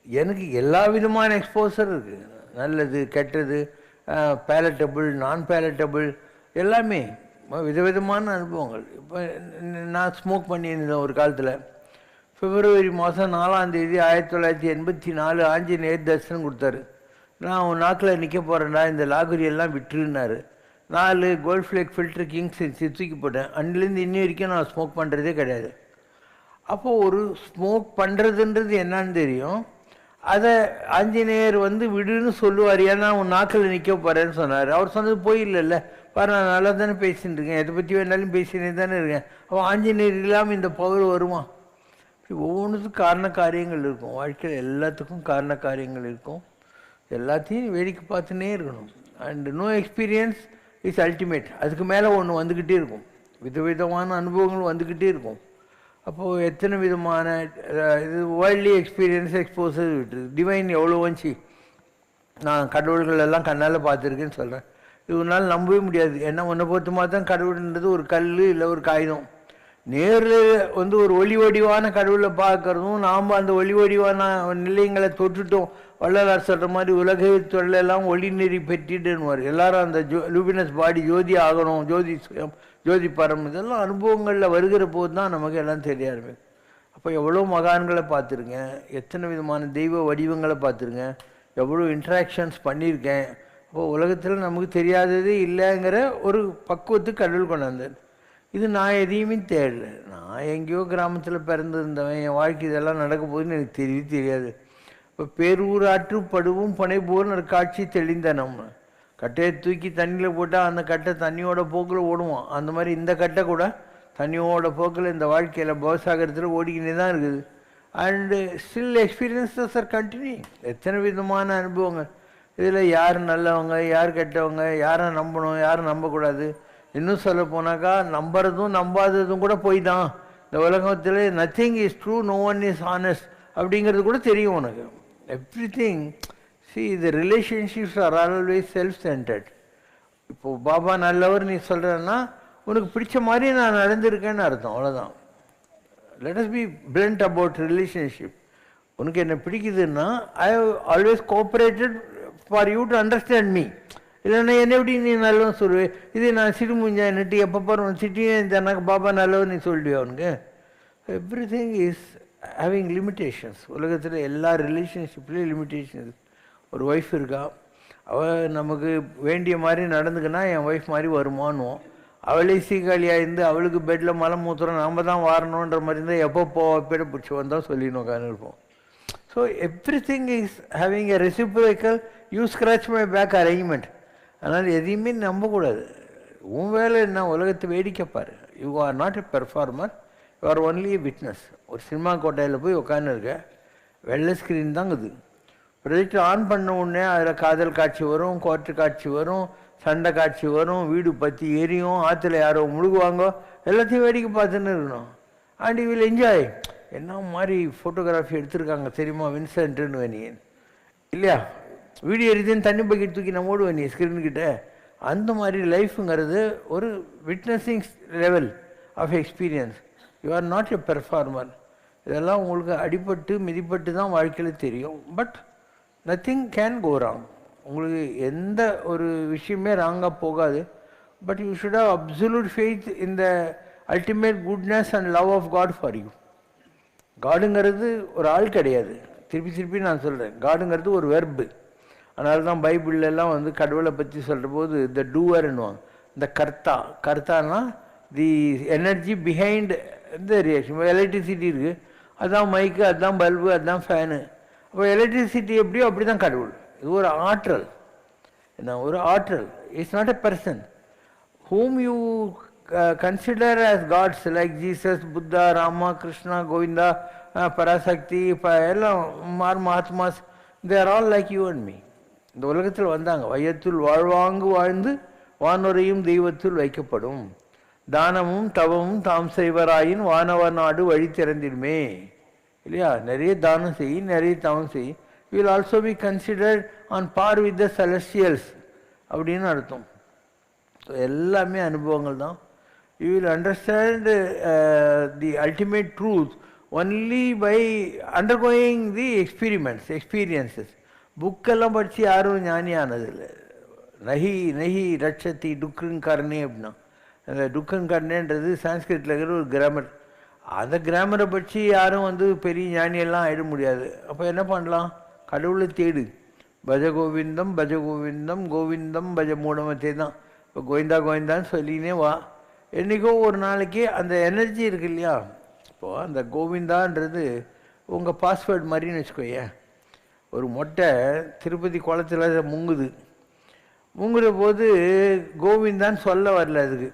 எனக்கு எல்லா விதமான எக்ஸ்போசர் இருக்குது. நல்லது கெட்டது, பேலட்டபிள், நான் பேலட்டபிள், எல்லாமே விதவிதமான அனுபவங்கள். இப்போ நான் ஸ்மோக் பண்ணியிருந்தேன் ஒரு காலத்தில். பிப்ரவரி மாதம் 4ஆம் தேதி 1984 ஆஞ்சநேயர் தரிசனம் கொடுத்தாரு. நான் அவன் நாக்கில் நிற்க போகிறேன்டா, இந்த லாகுரி எல்லாம் விட்டுருன்னாரு. 4 கோல்ட் ஃப்ளேக் ஃபில்டர் கிங்ஸ் தூக்கி போட்டேன். அன்னிலேருந்து இன்னி வரைக்கும் நான் ஸ்மோக் பண்ணுறதே கிடையாது. அப்போது ஒரு ஸ்மோக் பண்ணுறதுன்றது என்னான்னு தெரியும். அதை ஆஞ்சநேயர் விடுன்னு சொல்லுவார். ஏன்னா அவன் நாக்கில் நிற்க போகிறேன்னு சொன்னார். அவர் சொன்னது போய் இல்லைல்ல. பாரு, நான் நல்லா தானே பேசின்னு இருக்கேன், எதை பற்றி வேணாலும் பேசினே தானே இருக்கேன். அவன் ஆஞ்சநேயர் இல்லாமல் இந்த பவர் வருமா? இப்படி ஒவ்வொன்றுத்துக்கும் காரண காரியங்கள் இருக்கும். வாழ்க்கையில் எல்லாத்துக்கும் காரண காரியங்கள் இருக்கும். எல்லாத்தையும் வேடிக்கை பார்த்துன்னே இருக்கணும். And no experience is ultimate. அதுக்கு மேலே ஒன்று வந்துக்கிட்டே இருக்கும். விதவிதமான அனுபவங்கள் வந்துக்கிட்டே இருக்கும். அப்போது எத்தனை விதமான இது வேர்ல்ட்லி எக்ஸ்பீரியன்ஸ் எக்ஸ்போசர் விட்டுருது. டிவைன் எவ்வளோ வந்துச்சு. நான் கடவுள்கள் எல்லாம் கண்ணால் பார்த்துருக்கேன்னு சொல்கிறேன். இது ஒரு நாள் நம்பவே முடியாது. ஏன்னா உன்னை பொறுத்தமாக தான் கடவுள்ன்றது ஒரு கல் இல்லை ஒரு காகிதம். நேரில் வந்து ஒரு ஒளி வடிவான கடவுளை பார்க்கறதும், நாம் அந்த ஒளி வடிவான நிலையங்களை தொட்டுட்டோம். வள்ளலார் சொல்கிற மாதிரி உலகை தொழிலெல்லாம் ஒளி நெறி பெற்றிடுன்னு எல்லாரும் அந்த லூபினஸ் பாடி ஜோதி ஆகணும், ஜோதி சுயம், ஜோதி பரம், இதெல்லாம் அனுபவங்களில் வருகிற போது தான் நமக்கு எல்லாம் தெரிய ஆரம்பிக்கும். அப்போ எவ்வளோ மகான்களை பார்த்துருக்கேன், எத்தனை விதமான தெய்வ வடிவங்களை பார்த்துருக்கேன், எவ்வளோ இன்ட்ராக்ஷன்ஸ் பண்ணியிருக்கேன். அப்போது உலகத்தில் நமக்கு தெரியாததே இல்லைங்கிற ஒரு பக்குவத்துக்கு கடவுள் கொண்டாந்தார். இது நான் எதையுமே தேடலை. நான் எங்கேயோ கிராமத்தில் பிறந்திருந்தவன், என் வாழ்க்கை இதெல்லாம் நடக்க போகுதுன்னு எனக்கு தெரியாது. இப்போ பேரூராற்று படுவும் பனை போல் ஒரு காட்சி தெளிந்த நம்ம கட்டையை தூக்கி தண்ணியில் போட்டால் அந்த கட்டை தண்ணியோட போக்கில் ஓடுவான். அந்த மாதிரி இந்த கட்டை கூட தண்ணியோட போக்கில் இந்த வாழ்க்கையில் பவசாகரத்தில் ஓடிக்கினே தான் இருக்குது. And still experiences are continue. எத்தனை விதமான அனுபவங்கள். இதில் யார் நல்லவங்க, யார் கெட்டவங்க, யாரை நம்பணும், யாரை நம்பக்கூடாது. இன்னும் சொல்ல போனாக்கா நம்புறதும் நம்பாததும் கூட போய் தான். இந்த உலகத்தில் nothing is true, no one is honest அப்படிங்கிறது கூட தெரியும் உனக்கு. Everything the relationships are always self centred. இப்போது பாபா நல்லவர் நீ சொல்கிறன்னா உனக்கு பிடிச்ச மாதிரி நான் நடந்திருக்கேன்னு அர்த்தம், அவ்வளோதான். Let us be blunt about relationship. உனக்கு என்ன பிடிக்குதுன்னா I have always cooperated for you to understand me. இல்லைன்னா என்ன எப்படி நீ நல்லவன் சொல்லுவேன். இது நான் சிறு முஞ்சா என்னட்டு எப்போ பாரு சிட்டியே இருந்தாக்க பாபா நல்லவன் நீ சொல்லிடுவே அவனுக்கு. Every thing is having limitations. உலகத்தில் எல்லா ரிலேஷன்ஷிப்லேயும் லிமிட்டேஷன்ஸ். ஒரு ஒய்ஃப் இருக்கா, அவள் நமக்கு வேண்டிய மாதிரி நடந்துக்குன்னா என் ஒய்ஃப் மாதிரி வருமானுவோம். அவளே சீக்காளியாக இருந்து அவளுக்கு பெட்டில் மலம் மூத்திரம் நாம் தான் வாரணுன்ற மாதிரி இருந்தால் எப்போ போட பிடிச்சி வந்தால் சொல்லிடணும் உட்காந்து இருப்போம். So everything is having a reciprocal you scratch my back arrangement. அதனால் எதையுமே நம்பக்கூடாது. உன் வேலை என்ன, உலகத்தை வேடிக்கைப்பார். You are not a performer, you are only a witness. ஒரு சினிமா கோட்டையில் போய் உட்காந்துருக்க, வெள்ளை ஸ்க்ரீன் தாங்குது. ப்ரொஜெக்ட் ஆன் பண்ண உடனே அதில் காதல் காட்சி வரும், கோர்ட்டு காட்சி வரும், சண்டை காட்சி வரும், வீடு பற்றி எரியும், ஆற்றுல யாரோ முழுகுவாங்க, எல்லாத்தையும் வேடிக்கை பார்த்துன்னு இருக்கணும். And you will enjoy. என்ன மாதிரி ஃபோட்டோகிராஃபி எடுத்திருக்காங்க தெரியுமா வின்சென்ட்டுன்னு வேணியன் இல்லையா? வீடியோ எரிதுன்னு தண்ணி பக்கெட் தூக்கி நம்ம ஓடுவேன் நீ ஸ்க்ரீன்கிட்ட. அந்த மாதிரி லைஃப்புங்கிறது ஒரு witnessing level of experience. You are not a performer. இதெல்லாம் உங்களுக்கு அடிபட்டு மிதிப்பட்டு தான் வாழ்க்கையில் தெரியும். But nothing can go wrong. உங்களுக்கு எந்த ஒரு விஷயமே ராங்காக போகாது. But you should have absolute faith in the ultimate goodness and love of God for you. காடுங்கிறது ஒரு ஆள் கிடையாது. திருப்பி நான் சொல்கிறேன், காடுங்கிறது ஒரு வெர்பு. அதனால தான் பைபிள்லாம் வந்து கடவுளை பற்றி சொல்கிற போது த டூவர்ன்னுவாங்க. இந்த கர்த்தானா தி எனர்ஜி பிஹைண்ட் இந்த ரியாக்ஷன். எலக்ட்ரிசிட்டி இருக்குது, அதுதான் மைக்கு, அதுதான் பல்பு, அதுதான் ஃபேனு. அப்போ எலக்ட்ரிசிட்டி எப்படியோ அப்படி தான் கடவுள். இது ஒரு ஆற்றல். என்ன ஒரு ஆற்றல். It's not a person. Whom you consider as gods like Jesus, Buddha, Rama, Krishna, Govinda, Parasakthi, எல்லாம் mahatmas, they are all like you and me. இந்த உலகத்தில் வந்தாங்க, வையத்துள் வாழ்வாங்கு வாழ்ந்து வானுரையும் தெய்வத்துள் வைக்கப்படும். தானமும் தவமும் தாம் செய்வராயின் வானவர் நாடு வழி திறந்திடுமே இல்லையா? நிறைய தானம் செய், நிறைய தவம் செய். You will also be considered on par with the celestials அப்படின்னு அர்த்தம். ஸோ எல்லாமே அனுபவங்கள் தான். You will understand the ultimate truth only by undergoing the experiences. புக்கெல்லாம் படித்து யாரும் ஞானியானதில்லை. நஹி ரட்சத்தி டுக்குன் கர்ணே அப்படின்னா, அந்த டுக்கன் கர்ணேன்றது சான்ஸ்கிரிட்டில் இருக்கிற ஒரு கிராமர். அந்த கிராமரை பற்றி யாரும் வந்து பெரிய ஞானியெல்லாம் ஆகிட முடியாது. அப்போ என்ன பண்ணலாம்? கடவுளை தேடு. பஜ கோவிந்தம் பஜ கோவிந்தம் கோவிந்தம் பஜ மூடமத்தே தான். இப்போ கோவிந்தான்னு சொல்லினே வா. என்றைக்கோ ஒரு நாளைக்கு அந்த எனர்ஜி இருக்கு இல்லையா? இப்போது அந்த கோவிந்தான்றது உங்கள் பாஸ்வேர்டு மாதிரின்னு வச்சுக்கோயேன். ஒரு மொட்டை திருப்பதி குளத்தில் முங்குற போது கோவிந்தான்னு சொல்ல வரல. அதுக்கு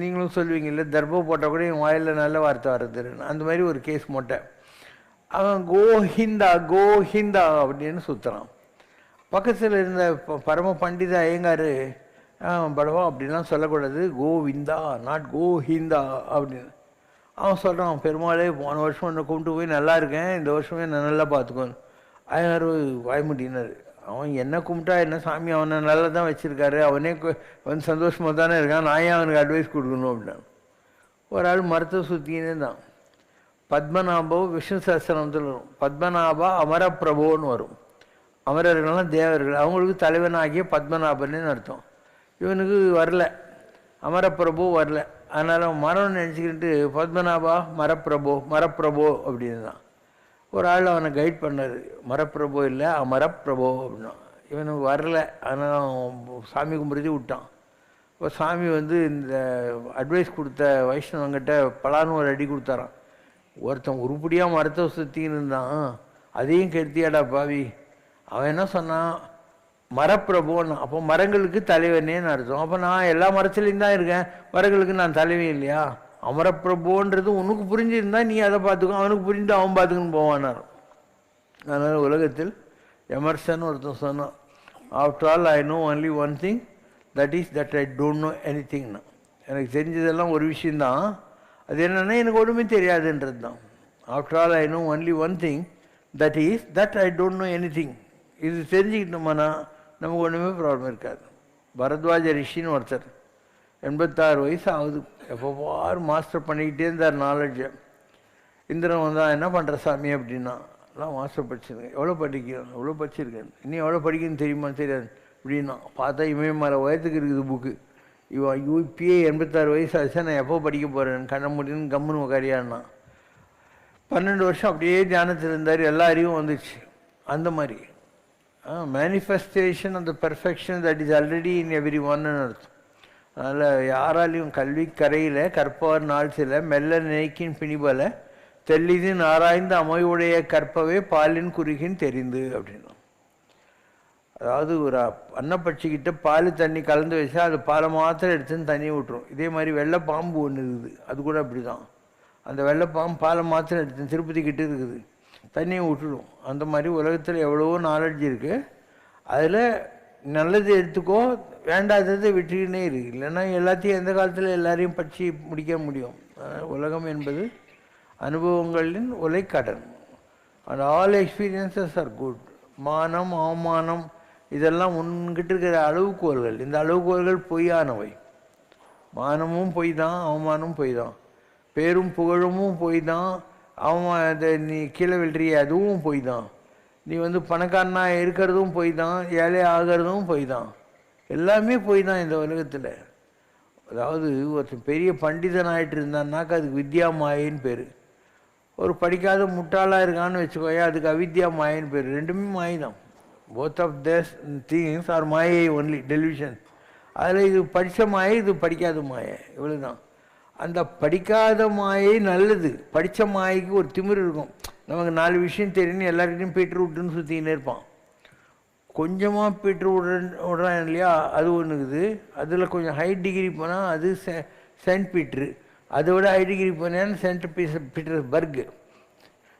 நீங்களும் சொல்லுவீங்க இல்லை, தர்பம் போட்டால் கூட என் வாயில் நல்ல வார்த்தை வர்றதுன்னு. அந்த மாதிரி ஒரு கேஸ் மொட்டை. அவன் கோஹிந்தா அப்படின்னு சுற்றுறான். பக்கத்தில் இருந்த பரம பண்டித ஐயங்கார், படவா அப்படின்லாம் சொல்லக்கூடாது, கோவிந்தா நாட் கோஹிந்தா அப்படின்னு. அவன் சொல்கிறான், பெருமாளே போன வருஷம் என்னை கும்பிட்டு போய் நல்லா இருக்கேன், இந்த வருஷமே நான் நல்லா பார்த்துக்கோன்னு. ஐயங்கார் வாய்முட்டினார். அவன் என்ன கும்பிட்டா என்ன சாமி, அவனை நல்லா தான் வச்சுருக்காரு, அவனே வந்து சந்தோஷமாக தானே இருக்கான், நான் ஏன் அவனுக்கு அட்வைஸ் கொடுக்கணும் அப்படின்னா. ஒரு ஆள் மரத்தை சுற்றினே தான். பத்மநாபோ விஷ்ணு சஹஸ்ரநாமத்தில் வரும். பத்மநாபா அமரப்பிரபோன்னு வரும். அமரர்கள்லாம் தேவர்கள், அவங்களுக்கு தலைவனாகிய பத்மநாபன்னு அர்த்தம். இவனுக்கு வரல, அமரப்பிரபு வரல. அதனால் மரம்னு நினச்சிக்கிட்டு பத்மநாபா மரப்பிரபோ அப்படின்னு தான். ஒரு ஆள் அவனை கைட் பண்ணார். மரப்பிரபோ இல்லை, அமரப்பிரபோ அப்படின்னா. இவனுக்கு வரல, அதனால் சாமி கும்பிடுத்தி விட்டான். இப்போ சாமி இந்த அட்வைஸ் கொடுத்த வைஷ்ணவங்கிட்ட பலான்னு ஒரு அடி கொடுத்தாரான். ஒருத்தன் உருப்படியாக மரத்தை சுற்றின்னு இருந்தான், அதையும் கெடுத்தியாடா பாவி. அவன் என்ன சொன்னான், மரப்பிரபுன்னு. அப்போ மரங்களுக்கு தலைவனேன்னு அர்த்தம். அப்போ நான் எல்லா மரத்துலேயும் தான் இருக்கேன், மரங்களுக்கு நான் தலைவன் இல்லையா? அமரப்பிரபுன்றது உனக்கு புரிஞ்சிருந்தா நீ அதை பார்த்துக்கோ, அவனுக்கு புரிஞ்சு அவன் பார்த்துக்குன்னு போவானார். அதனால் உலகத்தில் எமர்சன் ஒருத்தன் சொன்னான், after all I know only one thing, that is that I don't know any திங்னா. எனக்கு தெரிஞ்சதெல்லாம் ஒரு விஷயந்தான், அது என்னென்னா எனக்கு ஒன்றுமே தெரியாதுன்றது தான். After all I know only one thing, that is that I don't know any thing. இது தெரிஞ்சுக்கிட்டோம்னா நமக்கு ஒன்றுமே ப்ராப்ளம் இருக்காது. பரத்வாஜ ரிஷின்னு ஒருத்தர் 86 வயசு ஆகுது, எப்போ பார் மாஸ்டர் பண்ணிக்கிட்டே இருந்தார் நாலேஜை. இந்திரன் வந்தால் என்ன பண்ணுற சாமி அப்படின்னா, எல்லாம் மாஸ்டர் படிச்சிருக்கேன். எவ்வளோ படிக்கிறேன்? எவ்வளோ படிச்சிருக்கேன். இன்னும் எவ்வளோ படிக்கணும்னு தெரியுமா? தெரியாது அப்படின்னா. பார்த்தா இமயமலை உயரத்துக்கு இருக்குது புக்கு. யூபிஏ 86 வயசு ஆச்சு, நான் எப்போ படிக்க போகிறேன், கண்ண முடியும்னு கம்முன்னு உக்காரியான்னா. 12 வருஷம் அப்படியே தியானத்தில் இருந்தார், எல்லா அறிவும் வந்துச்சு. அந்த மாதிரி manifestation of the perfection that is already in every ஒன்னு அர்த்தம். அதனால் யாராலையும் கல்வி கரையில் கற்பவர் நாள் சில மெல்ல நினைக்கின் பிணிபல தெல்லிதின் ஆராய்ந்த அமைவுடைய கற்பவே பாலின் குறுகின் தெரிந்து அப்படின்னா. அதாவது ஒரு அன்னப்பட்சிக்கிட்ட பால் தண்ணி கலந்து வச்சா அது பாலை மாத்திரம் எடுத்துன்னு தண்ணி விட்டுரும். இதே மாதிரி வெள்ளை பாம்பு ஒன்று இருக்குது, அது கூட அப்படி தான். அந்த வெள்ளை பாம்பு பாலை மாத்திரம் எடுத்து திருப்பதி கிட்ட இருக்குது, தண்ணியை விட்டுடும். அந்த மாதிரி உலகத்தில் எவ்வளவோ நாலேஜ் இருக்குது, அதில் நல்லது எடுத்துக்கோ, வேண்டாததை விட்டுக்கினே இருக்குது. இல்லைன்னா எல்லாத்தையும் எந்த காலத்தில் எல்லாரையும் படித்து முடிக்க முடியும். உலகம் என்பது அனுபவங்களின் உலைக்கடன். And all experiences are good. மானம் அவமானம் இதெல்லாம் உன்கிட்ட இருக்கிற அளவுகோல்கள். இந்த அளவுகோல்கள் பொய்யானவை. மானமும் பொய் தான், அவமானமும் பொய் தான், பேரும் புகழுமும் பொய் தான், அதை நீ கீழே விழுறிய அதுவும் பொய் தான், நீ பணக்காரனா இருக்கிறதும் பொய் தான், ஏழை ஆகிறதும் பொய் தான், எல்லாமே பொய் தான் இந்த உலகத்தில். அதாவது ஒருத்தன் பெரிய பண்டிதன் ஆகிட்டு இருந்தான்னாக்கா அதுக்கு வித்யா மாயின்னு பேர். ஒரு படிக்காத முட்டாளாக இருக்கான்னு வச்சுக்கோயா, அதுக்கு அவித்யா மாயின்னு பேர். ரெண்டுமே மாயை தான். Both of this things are மாயை ஒன்லி, டெலிவிஷன். அதில் இது படித்த மாயை, இது படிக்காத மாயை, இவ்வளோ தான். அந்த படிக்காத மாயை நல்லது. படித்த மாயைக்கு ஒரு திமிர் இருக்கும். நமக்கு 4 விஷயம் தெரியும்னு எல்லாருக்கிட்டையும் பீட்ரு விட்டுன்னு சுற்றிக்கினே இருப்பான். கொஞ்சமாக பீட்ரு விடுறான் இல்லையா, அது ஒன்று இருக்குது. அதில் கொஞ்சம் ஹை டிகிரி போனால் அது சென்ட் பீட்ரு, அதை விட ஹை டிகிரி போனேன்னு சென்ட் பீட்டர்ஸ்பர்க்.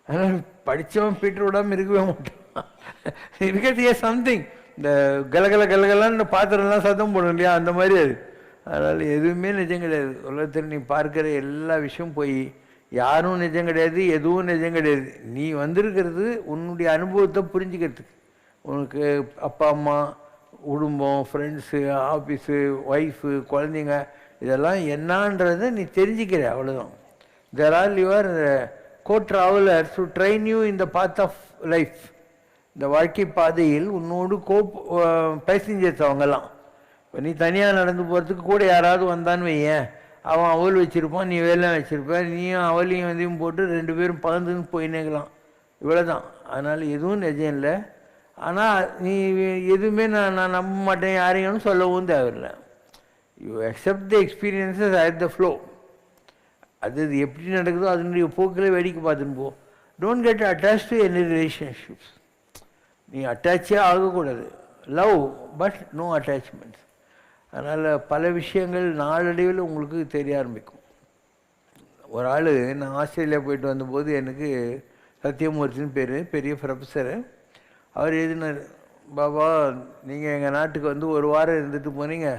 அதனால் படித்தவன் பீட்ரு விடாமல் இருக்கவே மாட்டான். இருக்கிறது சம்திங். இந்த கலகலான்னு பாத்திரம்லாம் சத்தம் போடும் இல்லையா, அந்த மாதிரி அது. அதனால் எதுவுமே நிஜம் கிடையாது. உலகத்தில் நீ பார்க்குற எல்லா விஷயம் போய், யாரும் நிஜம் கிடையாது, எதுவும் நிஜம் கிடையாது. நீ வந்திருக்கிறது உன்னுடைய அனுபவத்தை புரிஞ்சுக்கிறதுக்கு. உனக்கு அப்பா அம்மா, குடும்பம், ஃப்ரெண்ட்ஸு, ஆஃபீஸு, ஒய்ஃபு, குழந்தைங்க, இதெல்லாம் என்னான்றதை நீ தெரிஞ்சுக்கிற, அவ்வளோதான். There are your co-travelers to train you in the path of life. இந்த வாழ்க்கை பாதையில் உன்னோடு பேசஞ்சர்ஸ் அவங்கெல்லாம். இப்போ நீ தனியாக நடந்து போகிறதுக்கு கூட யாராவது வந்தான்னு வையேன், அவன் அவள் வச்சுருப்பான், நீ வேலை வச்சுருப்பேன், நீயும் அவளையும் வந்தையும் போட்டு 2 பேரும் பகிர்ந்துன்னு போயினேக்கலாம். இவ்வளோ தான். அதனால் எதுவும் நிஜம் இல்லை. ஆனால் நீ எதுவுமே நான் நம்ப மாட்டேன் யாரையும் சொல்லவும் தேவையில்லை. You accept the experiences at the flow. அது எப்படி நடக்குதோ அதனுடைய போக்கில் வேடிக்கை பார்த்துன்னு போ. Don't get attach to any relationships. நீ அட்டாச்சே ஆகக்கூடாது. Love but no attachments. அதனால் பல விஷயங்கள் நாளடைவில் உங்களுக்கு தெரிய ஆரம்பிக்கும். ஒரு ஆள், நான் ஆஸ்திரேலியா போயிட்டு வந்தபோது எனக்கு சத்யமூர்த்தின்னு பேர், பெரிய ப்ரொஃபஸரு. அவர் எழுதினார், பாபா நீங்கள் எங்கள் நாட்டுக்கு 1 வாரம் இருந்துட்டு போனீங்க,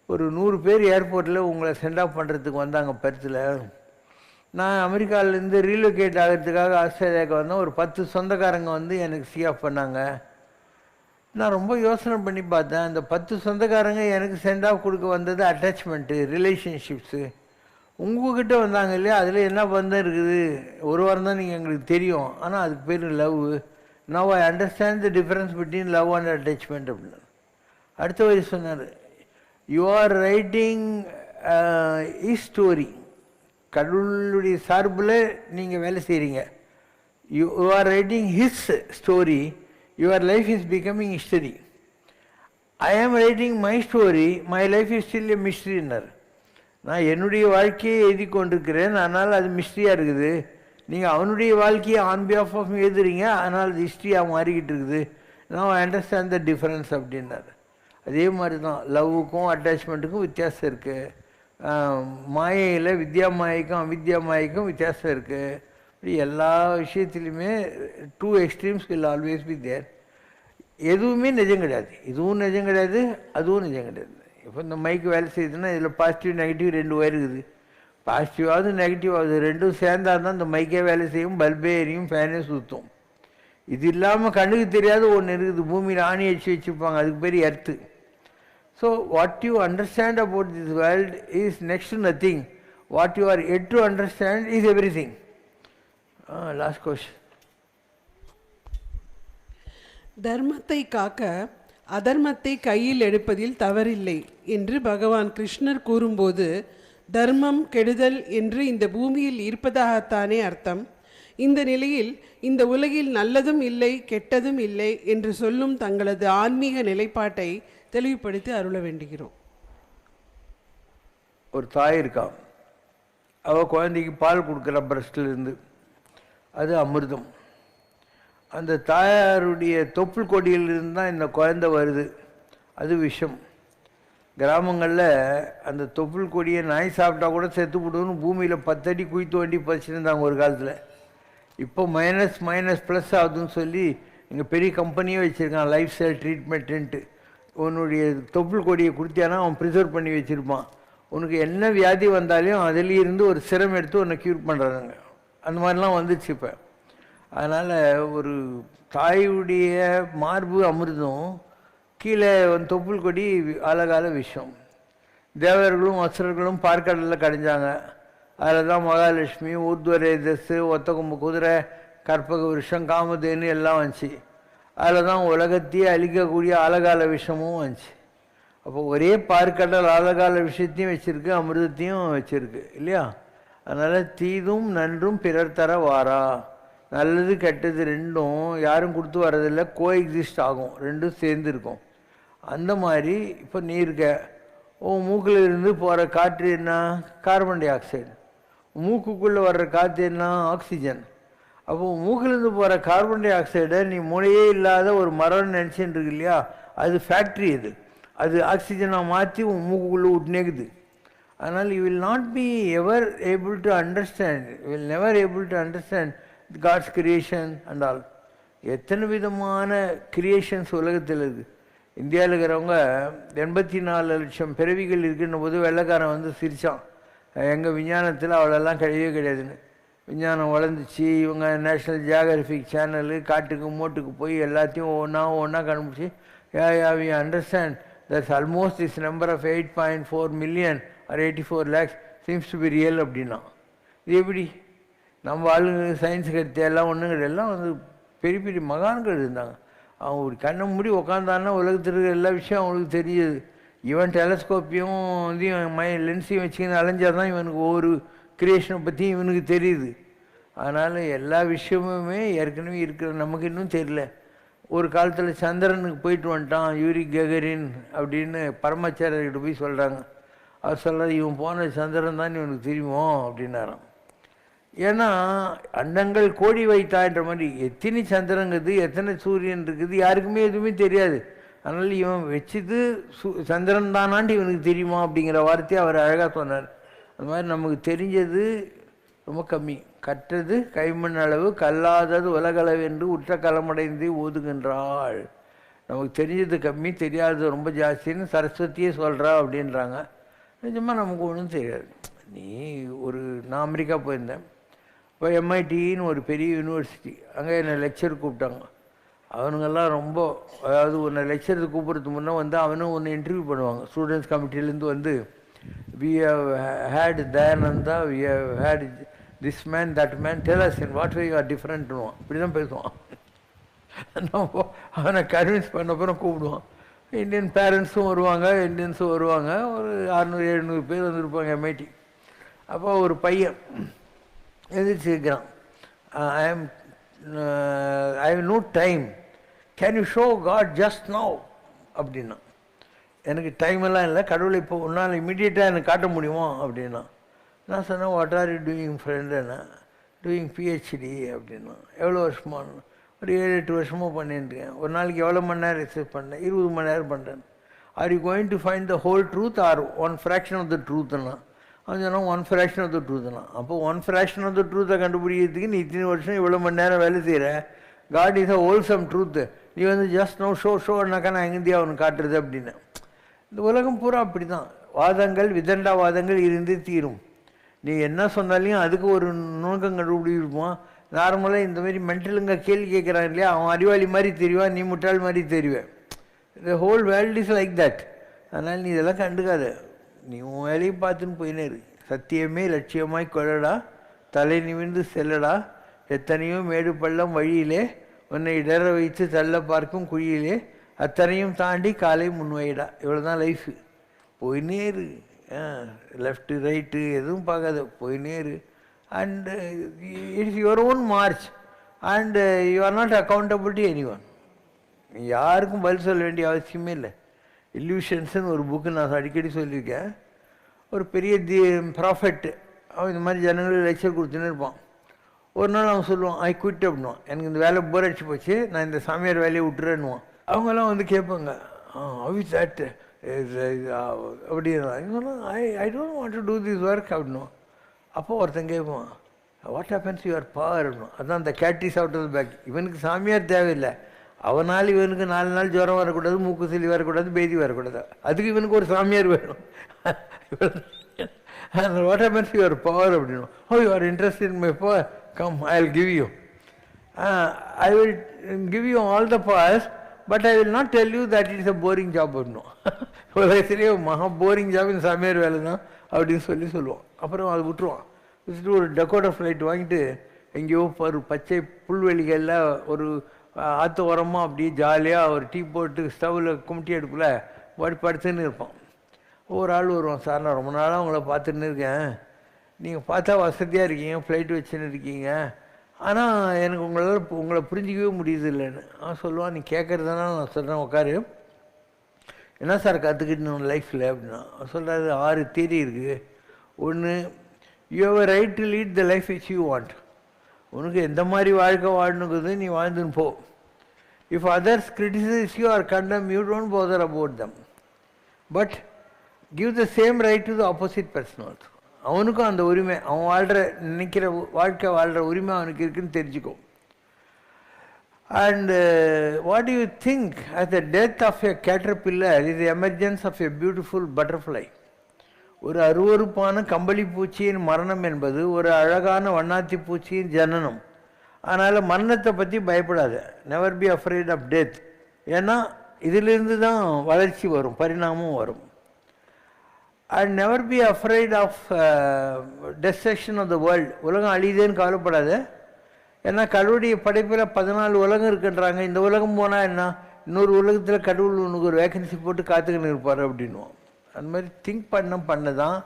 ஒரு 100 பேர் ஏர்போர்ட்டில் உங்களை சென்ட் ஆஃப் பண்ணுறதுக்கு வந்தாங்க பெர்த்தில். நான் அமெரிக்காவிலேருந்து ரீலோகேட் ஆகிறதுக்காக ஆஸ்திரேலியாவுக்கு வந்தேன். ஒரு 10 சொந்தக்காரங்க எனக்கு சி ஆஃப் பண்ணாங்க. நான் ரொம்ப யோசனை பண்ணி பார்த்தேன். அந்த 10 சொந்தக்காரங்க எனக்கு சென்ட் ஆஃப் கொடுக்க வந்தது அட்டாச்மெண்ட்டு, ரிலேஷன்ஷிப்ஸு. உங்ககிட்ட வந்தாங்க இல்லையா, அதில் என்ன பந்தம் இருக்குது, ஒரு வாரம் தான் நீங்கள் எங்களுக்கு தெரியும், ஆனால் அதுக்கு பேர் love. Now I understand the difference between love and attachment அப்படின்னு. அடுத்த வரி சொன்னார், you are writing is story. கடவுளுடைய சார்பில் நீங்கள் வேலை செய்கிறீங்க. You are writing his story. Your life is becoming history. I am writing my story. My life is still a மிஸ்ட்ரின்னர். நான் என்னுடைய வாழ்க்கையை எழுதி கொண்டிருக்கிறேன், அதனால் அது மிஸ்ட்ரியாக இருக்குது. நீங்கள் அவனுடைய வாழ்க்கையை ஆன் பிஹாஃப் ஆஃப் எழுதுறீங்க, அதனால் அது ஹிஸ்ட்ரியாக மாறிக்கிட்டு இருக்குது. நான் அண்டர்ஸ்டாண்ட் த டிஃப்ரென்ஸ் அப்படின்னாரு. அதே மாதிரி தான் லவ்வுக்கும் அட்டாச்மெண்ட்டுக்கும் வித்தியாசம் இருக்குது. மாயையில் வித்யா மாயைக்கும் அவித்யா மாயைக்கும் வித்தியாசம் இருக்குது. இப்படி எல்லா விஷயத்துலையுமே two extremes will always be there. எதுவுமே நிஜம் கிடையாது. இதுவும் நிஜம் கிடையாது, அதுவும் நிஜம் கிடையாது. இப்போ இந்த மைக்கு வேலை செய்யுதுன்னா இதில் பாசிட்டிவ் நெகட்டிவ் 2 ஒயர் இருக்குது. பாசிட்டிவாவது நெகட்டிவாகுது, ரெண்டும் சேர்ந்தால் தான் இந்த மைக்கே வேலை செய்யும், பல்பே எரியும், ஃபேனே சுற்றும். இது இல்லாமல் கண்ணுக்கு தெரியாத ஒன்று இருக்குது, பூமியில் ஆணி அடிச்சு வச்சுருப்பாங்க, அதுக்கு பேர் earth. So what you understand about this world is next to nothing. What you are yet to understand is everything. Last question. தர்மத்தை காக்க அதர்மத்தை கையில் எடுப்பதில் தவறில்லை என்று பகவான் கிருஷ்ணர் கூறும்போது, தர்மம் கெடுதல் என்று இந்த பூமியில் இருப்பதாகத்தானே அர்த்தம்? இந்த நிலையில் இந்த உலகில் நல்லதும் இல்லை கெட்டதும் இல்லை என்று சொல்லும் தங்களது ஆன்மீக நிலைப்பாட்டை தெளிவுபடுத்தி அருள வேண்டுகிறோம். ஒரு தாய் இருக்கா, அவள் குழந்தைக்கு பால் கொடுக்குற பிரஸ்ட்லேருந்து, அது அமிர்தம். அந்த தாயாருடைய தொப்புள் கொடியிலிருந்து தான் இந்த குழந்தை வருது, அது விஷம். கிராமங்களில் அந்த தொப்புள் கொடியை நாய் சாப்பிட்டா கூட செத்து போடுன்னு பூமியில் 10 அடி குழி தோண்டி பதிச்சுருந்தாங்க ஒரு காலத்தில். இப்போ மைனஸ் ப்ளஸ் ஆகுதுன்னு சொல்லி இங்கே பெரிய கம்பெனியே வச்சுருக்கான், லைஃப் ஸ்டைல் ட்ரீட்மெண்ட்டுன்ட்டு. உன்னுடைய தொப்புள் கொடியை கொடுத்தியானா அவன் ப்ரிசர்வ் பண்ணி வச்சுருப்பான். உனக்கு என்ன வியாதி வந்தாலும் அதிலிருந்து ஒரு சிரம் எடுத்து உன்னை க்யூர் பண்ணுறாங்க. அந்த மாதிரிலாம் வந்துச்சு இப்போ. அதனால் ஒரு தாயுடைய மார்பு அமிர்தம், கீழே தொப்புள் கொடி அழகால விஷம். தேவர்களும் அசுரர்களும் பார்க்கடலில் கடைஞ்சாங்க. அதில் தான் மகாலட்சுமி, ஊர்துவரேதஸ், ஒத்த கொம்பு குதிரை, கற்பக விஷம், காமதேனு எல்லாம் வந்துச்சு. அதில் தான் உலகத்தையே அழிக்கக்கூடிய அழகால விஷமும் வந்துச்சு. அப்போ ஒரே பார்க்கடல் அழகால விஷயத்தையும் வச்சுருக்கு, அமிர்தத்தையும் வச்சுருக்கு இல்லையா? அதனால் தீதும் நன்றும் பிறர் தர வாரா. நல்லது கெட்டது ரெண்டும் யாரும் கொடுத்து வர்றதில்லை, கோ எக்ஸிஸ்ட் ஆகும், ரெண்டும் சேர்ந்து இருக்கும். அந்த மாதிரி இப்போ நீ இருக்க, மூக்கில் இருந்து போகிற காற்று என்ன? Carbon di oxide. மூக்குக்குள்ளே வர்ற காற்று என்ன? ஆக்சிஜன். அப்போது மூக்கிலேருந்து போகிற கார்பன் டை ஆக்சைடை நீ மூளையே இல்லாத ஒரு மரம்னு நினச்சின்னு இருக்கு இல்லையா, அது ஃபேக்ட்ரி. அது ஆக்சிஜனாக மாற்றி உன் மூக்குக்குள்ளே விட்டுனேக்குது. அதனால் you will not be ever able to understand, you will never able to understand God's creation and all. எத்தனை விதமான கிரியேஷன்ஸ் உலகத்தில் இருக்குது. இந்தியாவில் இருக்கிறவங்க 84 லட்சம் பிறவிகள் இருக்குன்ன போது வெள்ளைக்காரன் வந்து சிரித்தான், எங்கள் விஞ்ஞானத்தில் அவ்வளோலாம் கிடையவே கிடையாதுன்னு. விஞ்ஞானம் வளர்ந்துச்சு, இவங்க நேஷ்னல் ஜியாகிரபிக் சேனலு காட்டுக்கு மோட்டுக்கு போய் எல்லாத்தையும் ஒவ்வொன்றா கண்டுபிடிச்சி, we understand that's almost this number of 8.4 million or 84 lakhs seems to be real அப்படின்னா. இது எப்படி? நம்ம ஆளுங்க சயின்ஸு கருத்து எல்லாம் ஒன்றும் கிடையாது. எல்லாம் வந்து பெரிய பெரிய மகான்கள் இருந்தாங்க. அவங்க ஒரு கண்ணை மூடி உக்காந்தான்னா உலகத்தில் இருக்கிற எல்லா விஷயம் அவங்களுக்கு தெரியுது. இவன் டெலஸ்கோப்பையும் லென்ஸையும் வச்சுக்கின்னு அலைஞ்சால் தான் இவனுக்கு ஒவ்வொரு கிரியேஷனை பற்றி இவனுக்கு தெரியுது. அதனால் எல்லா விஷயமுமே ஏற்கனவே இருக்கிற நமக்கு இன்னும் தெரியல. ஒரு காலத்தில் சந்திரனுக்கு போயிட்டு வந்துட்டான் யூரி ககரின் அப்படின்னு பரமாச்சாரியர்கிட்ட போய் சொல்கிறாங்க. அவர் சொல்கிறார், இவன் போன சந்திரன் தான் இவனுக்கு தெரியுமோ அப்படின்னாராம். ஏன்னா அண்டங்கள் கோடி வைத்தான்ற மாதிரி எத்தனை சந்திரங்குது, எத்தனை சூரியன் இருக்குது, யாருக்குமே எதுவுமே தெரியாது. அதனால் இவன் வச்சுது சந்திரன் தானான்ட்டு இவனுக்கு தெரியுமா அப்படிங்கிற வார்த்தையை அவர் அழகாக சொன்னார். அந்த மாதிரி நமக்கு தெரிஞ்சது ரொம்ப கம்மி. கற்றது கைமண் அளவு, கல்லாதது உலகளவு என்று உற்ற களமடைந்து ஓதுகின்றாள். நமக்கு தெரிஞ்சது கம்மி, தெரியாதது ரொம்ப ஜாஸ்தின்னு சரஸ்வதியே சொல்கிறா அப்படின்றாங்க. நிஜமாக நமக்கு ஒன்றும் தெரியாது. நான் அமெரிக்கா போயிருந்தேன். இப்போ எம்ஐடின்னு ஒரு பெரிய யூனிவர்சிட்டி, அங்கே என்னை லெக்சர் கூப்பிட்டாங்க. அவனுங்கெல்லாம் ரொம்ப, அதாவது உன்னை லெக்சருக்கு கூப்பிட்றதுக்கு முன்னே வந்து அவனும் ஒன்று இன்டர்வியூ பண்ணுவாங்க. ஸ்டூடெண்ட்ஸ் கமிட்டிலேருந்து வந்து We have had Dayananda, we have had this man, that man, tell us in what way you are different. இப்படி தான் பேசுவான். நம்ம அவனை கன்வின்ஸ் பண்ண அப்புறம் கூப்பிடுவான். இந்தியன் பேரண்ட்ஸும் வருவாங்க, இந்தியன்ஸும் வருவாங்க, ஒரு 600-700 பேர் வந்துருப்பாங்க எம்ஐடி. அப்போ ஒரு பையன் எதிர்ச்சிருக்கிறான், I have no time, can you show God just now அப்படின்னா. எனக்கு டைம் எல்லாம் இல்லை, கடவுளை இப்போ உன்னால் இமீடியட்டாக எனக்கு காட்ட முடியுமா அப்படின்னா. நான் சொன்னேன், வாட் ஆர் யூ டூயிங் ஃப்ரெண்டுன்னா, டூயிங் பிஹெச்டி அப்படின்னா. எவ்வளோ வருஷமா? ஒரு 7-8 வருஷமாக பண்ணிட்டுருக்கேன். ஒரு நாளைக்கு எவ்வளோ மணி நேரம் ரிசர்ச் பண்ணேன்? 20 மணி நேரம் பண்ணுறேன். Are you going to find the whole truth or 1 fraction of the ட்ரூத்னா? அவன் சொன்னால் 1 ஃப்ராக்ஷன் ஆஃப் த ட்ரூத்னா. அப்போ 1 ஃப்ராக்ஷன் ஆஃப் த ட்ரூத்தை கண்டுபிடிக்கிறதுக்கு நீ இத்தனை வருஷம் இவ்வளோ மணி நேரம் வேலை செய்கிற. God is a wholesome truth. நீ வந்து ஜஸ்ட் நோ ஷோனாக்கா நான் எங்கேந்தியா அவனுக்கு காட்டுறது அப்படின்னு. இந்த உலகம் பூரா அப்படி தான். வாதங்கள், விதண்டா வாதங்கள் இருந்து தீரும். நீ என்ன சொன்னாலையும் அதுக்கு ஒரு நுணுக்கம் கண்டுபிடிப்பான். நார்மலாக இந்த மாதிரி மென்டலுங்க கேள்வி கேட்குறான் இல்லையா, அவன் அறிவாளி மாதிரி தெரிவான், நீ முட்டாள் மாதிரி தெரிவேன். The whole world is like that. அதனால் நீ இதெல்லாம் கண்டுக்காத, நீ உன் வேலையை பார்த்துன்னு போயினே இரு. சத்தியமே லட்சியமாய் கொள்ளடா, தலை நிமிர்ந்து செல்லடா, எத்தனையோ மேடு பள்ளம் வழியிலே, உன்னை இடற வைத்து தள்ள பார்க்கும் குழியிலே, அத்தனையும் தாண்டி காலை முன்வைடா. இவ்வளோ தான் லைஃபு. போயினே இரு, லெஃப்ட்டு ரைட்டு எதுவும் பார்க்காத, போயினே இரு. And it's your own March and you are not accountable to anyone. யாருக்கும் பதில் சொல்ல வேண்டிய அவசியமே இல்லை. இல்யூஷன்ஸுன்னு ஒரு புக்கு நான் அடிக்கடி சொல்லியிருக்கேன். ஒரு பெரிய ப்ராஃபெட்டு அவன் இந்த மாதிரி ஜனங்களுக்கு லெக்சர் கொடுத்துன்னு இருப்பான். ஒரு நாள் அவன் சொல்லுவான், ஐ குவிட் அப்படின்வான். எனக்கு இந்த வேலை போர் அடிச்சு போச்சு, நான் இந்த சாமியார் வேலையை விட்டுறேன்னுவான். அவங்கெல்லாம் வந்து கேட்பாங்க, ஹவ் இஸ் தட் அப்படின்னா. I don't want to do this work அப்படின்னுவான். அப்போ ஒருத்தன் கேட்பான், வாட் ஹேப்பன்ஸ் யுவர் பவர் அப்படின்னா. அதான் அந்த கேட்டிஸ் அவுட் ஆஃப் த பேக். இவனுக்கு சாமியார் தேவையில்லை, அவனால் இவனுக்கு 4 நாள் ஜுரம் வரக்கூடாது, மூக்கு சளி வரக்கூடாது, பேதி வரக்கூடாது. அதுக்கு இவனுக்கு ஒரு சாமியார் வேணும். வாட் ஹேப்பன்ஸ் யுவர் பவர் அப்படின்னா. Oh you are interested in my power, come I will give you. I will give you all the powers, but I will not tell you that it's a boring job அப்படின்னும். உலகத்திலேயே மகா boring job இந்த சாமியார் வேலை தான் அப்படின்னு சொல்லுவான். அப்புறம் அதை விட்டுருவான். வச்சுட்டு ஒரு டெக்கோடா ஃப்ளைட் வாங்கிட்டு எங்கேயோ ஒரு பச்சை புல்வெளிகளில் ஒரு ஆற்று உரமாக அப்படியே ஜாலியாக ஒரு டீ போட்டு ஸ்டவ்வில் கும்பிட்டி அடுப்பில் படுத்துன்னு இருப்பான். ஒரு ஆள் வருவான், சார் நான் ரொம்ப நாளாக உங்களை பார்த்துன்னு இருக்கேன், நீங்கள் பார்த்தா வசதியாக இருக்கீங்க, ஃப்ளைட் வச்சுன்னு இருக்கீங்க, ஆனால் எனக்கு உங்களை புரிஞ்சிக்கவே முடியுது இல்லைன்னு. அவன் சொல்லுவான், நீ கேட்குறதுனா நான் சொல்கிறேன் உட்காரு, என்ன சார் கற்றுக்கிட்டு லைஃப்பில் அப்படின்னா. அவன் சொல்கிறாரு, 6 தியரி இருக்குது. ஒன்று, you have a right to lead the life which you want. உனக்கு எந்த மாதிரி வாழ்க்கை வாழணுங்கிறது நீ வாழ்ந்துன்னு போ. If others criticize you or condemn, you don't bother about them, but give the same right to the opposite person also. அவனுக்கும் அந்த உரிமை, அவன் நினைக்கிற வாழ்க்கை வாழ்கிற உரிமை அவனுக்கு இருக்குன்னு தெரிஞ்சுக்கோ. And what do you think as the death of a caterpillar is the emergence of a beautiful butterfly? ஒரு அருவருப்பான கம்பளி பூச்சியின் மரணம் என்பது ஒரு அழகான வண்ணாத்தி பூச்சியின் ஜனனம். அதனால் மரணத்தை பற்றி பயப்படாத, never be afraid of death. ஏன்னா இதிலிருந்து தான் வளர்ச்சி வரும், பரிணாமம் வரும். And never be afraid of destruction of the world. உலகம் அழியுதேன்னு கவலைப்படாத. ஏன்னா கடவுளுடைய படைப்பில் 14 உலகம் இருக்குன்றாங்க. இந்த உலகம் போனால் என்ன, இன்னொரு உலகத்தில் கடவுள் உனக்கு ஒரு வேக்கன்சி போட்டு காத்துக்கின்னு இருப்பார் அப்படின்னுவோம். அந்த மாதிரி திங்க் பண்ண தான்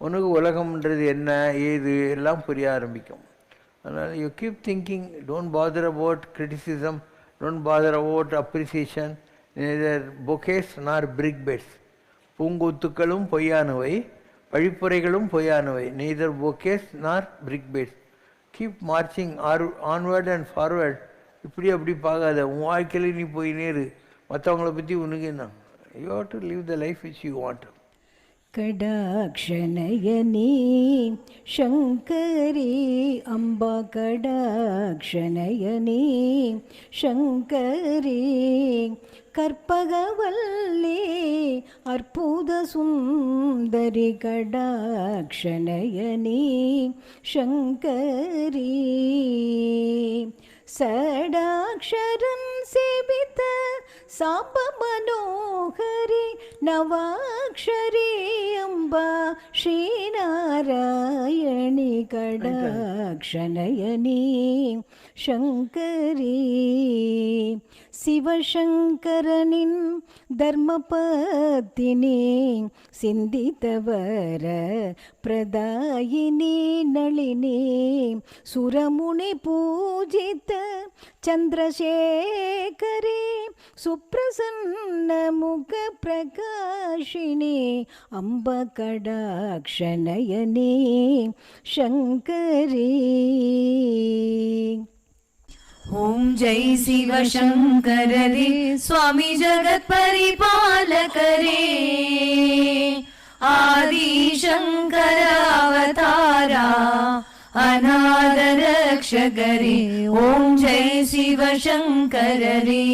உனக்கு உலகம்ன்றது என்ன ஏது எல்லாம் புரிய ஆரம்பிக்கும். அதனால் you keep thinking, don't bother about criticism, don't bother about appreciation, neither bouquets nor brickbats. பூங்கொத்துக்களும் பொய்யானவை, பழிப்புரைகளும் பொய்யானவை, neither bouquets nor brickbats. Keep marching onward and forward. இப்படி அப்படி பார்க்காத, உன் வாழ்க்கையில் நீ போயினே இரு. மற்றவங்கள பற்றி உனக்கு என்ன, you have to live the life which you want. Kadakshanayani Sankari Amba, Kadakshanayani Sankari Karpagavalli அற்புத சுந்தரி, கடாக்ஷணயனி சங்கரி சடாக்ஷரம் சேவித சாம்ப மனோகரி நவாக்ஷரி அம்பா, ஸ்ரீநாராயணி கடாக்ஷணயனி சங்கரி சிவசங்கரனின் தர்மபத்தினி சிந்தித்தவர பிரதாயினி நளினி சுரமுனி பூஜித்த சந்திரசேகரி சுப்ரசன்ன முக பிரகாஷினி அம்ப கடாக்ஷணயனி சங்கரி. ओम जय शिव शंकर रे स्वामी जगत परिपालक रे आदि शंकर अवतारा अनाथ रक्षक रे. ओम जय शिव शंकर रे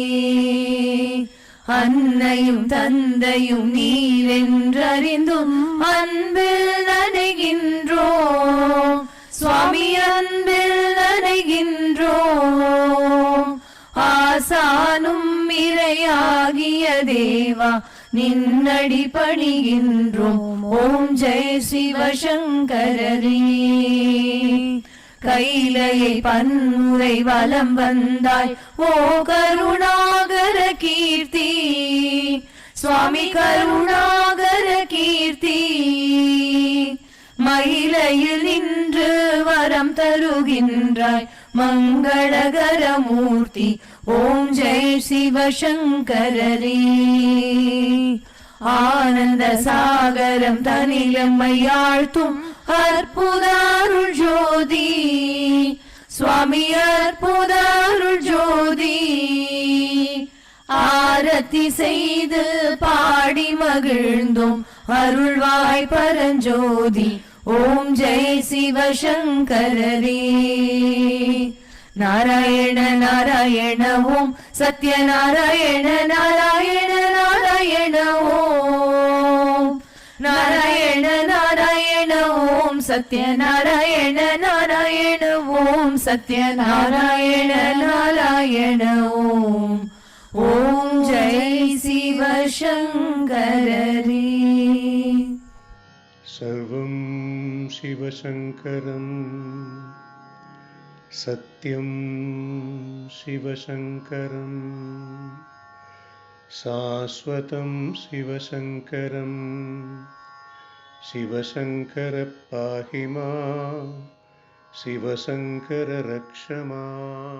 அன்னையும் தந்தையும் நீரென்றறிந்தும் அன்பில் நனைகின்றோம் சுவாமி அன்பில் நனைகின்றோம். ஆசானும் இறையாகிய தேவா நின்னடி பணிகின்றோம். ஓம் ஜெய் சிவசங்கரரே. கைலையை பன்முறை வலம் வந்தாய் ஓ கருணாகர கீர்த்தி சுவாமி கருணாகர கீர்த்தி. மயிலையில் நின்று வரம் தருகின்றாய் மங்களகர மூர்த்தி. ஓம் ஜெய் சிவசங்கரரே. ஆனந்த சாகரம் தனிலம்மையாழ்த்தும் அற்புத அருள் ஜோதி சுவாமி அற்புத அருள் ஜோதி. ஆரத்தி செய்து பாடி மகிழ்ந்தோம் அருள்வாய் பரஞ்சோதி. ஓம் ஜெய் சிவசங்கரரே. நாராயண நாராயண ஓம் சத்யநாராயண நாராயண நாராயண ஓம் நாராயண நாராயண ஓம் சத்யநாராயண நாராயண ஓம் சத்யநாராயண நாராயண ஓம். ஓம் ஜெய் சிவசங்கரரே. सर्वं शिवशङ्करं सत्यं शिवशङ्करं शाश्वतं शिवशङ्करं शिवशङ्कर पाहि मां शिवशङ्कर रक्ष माम्.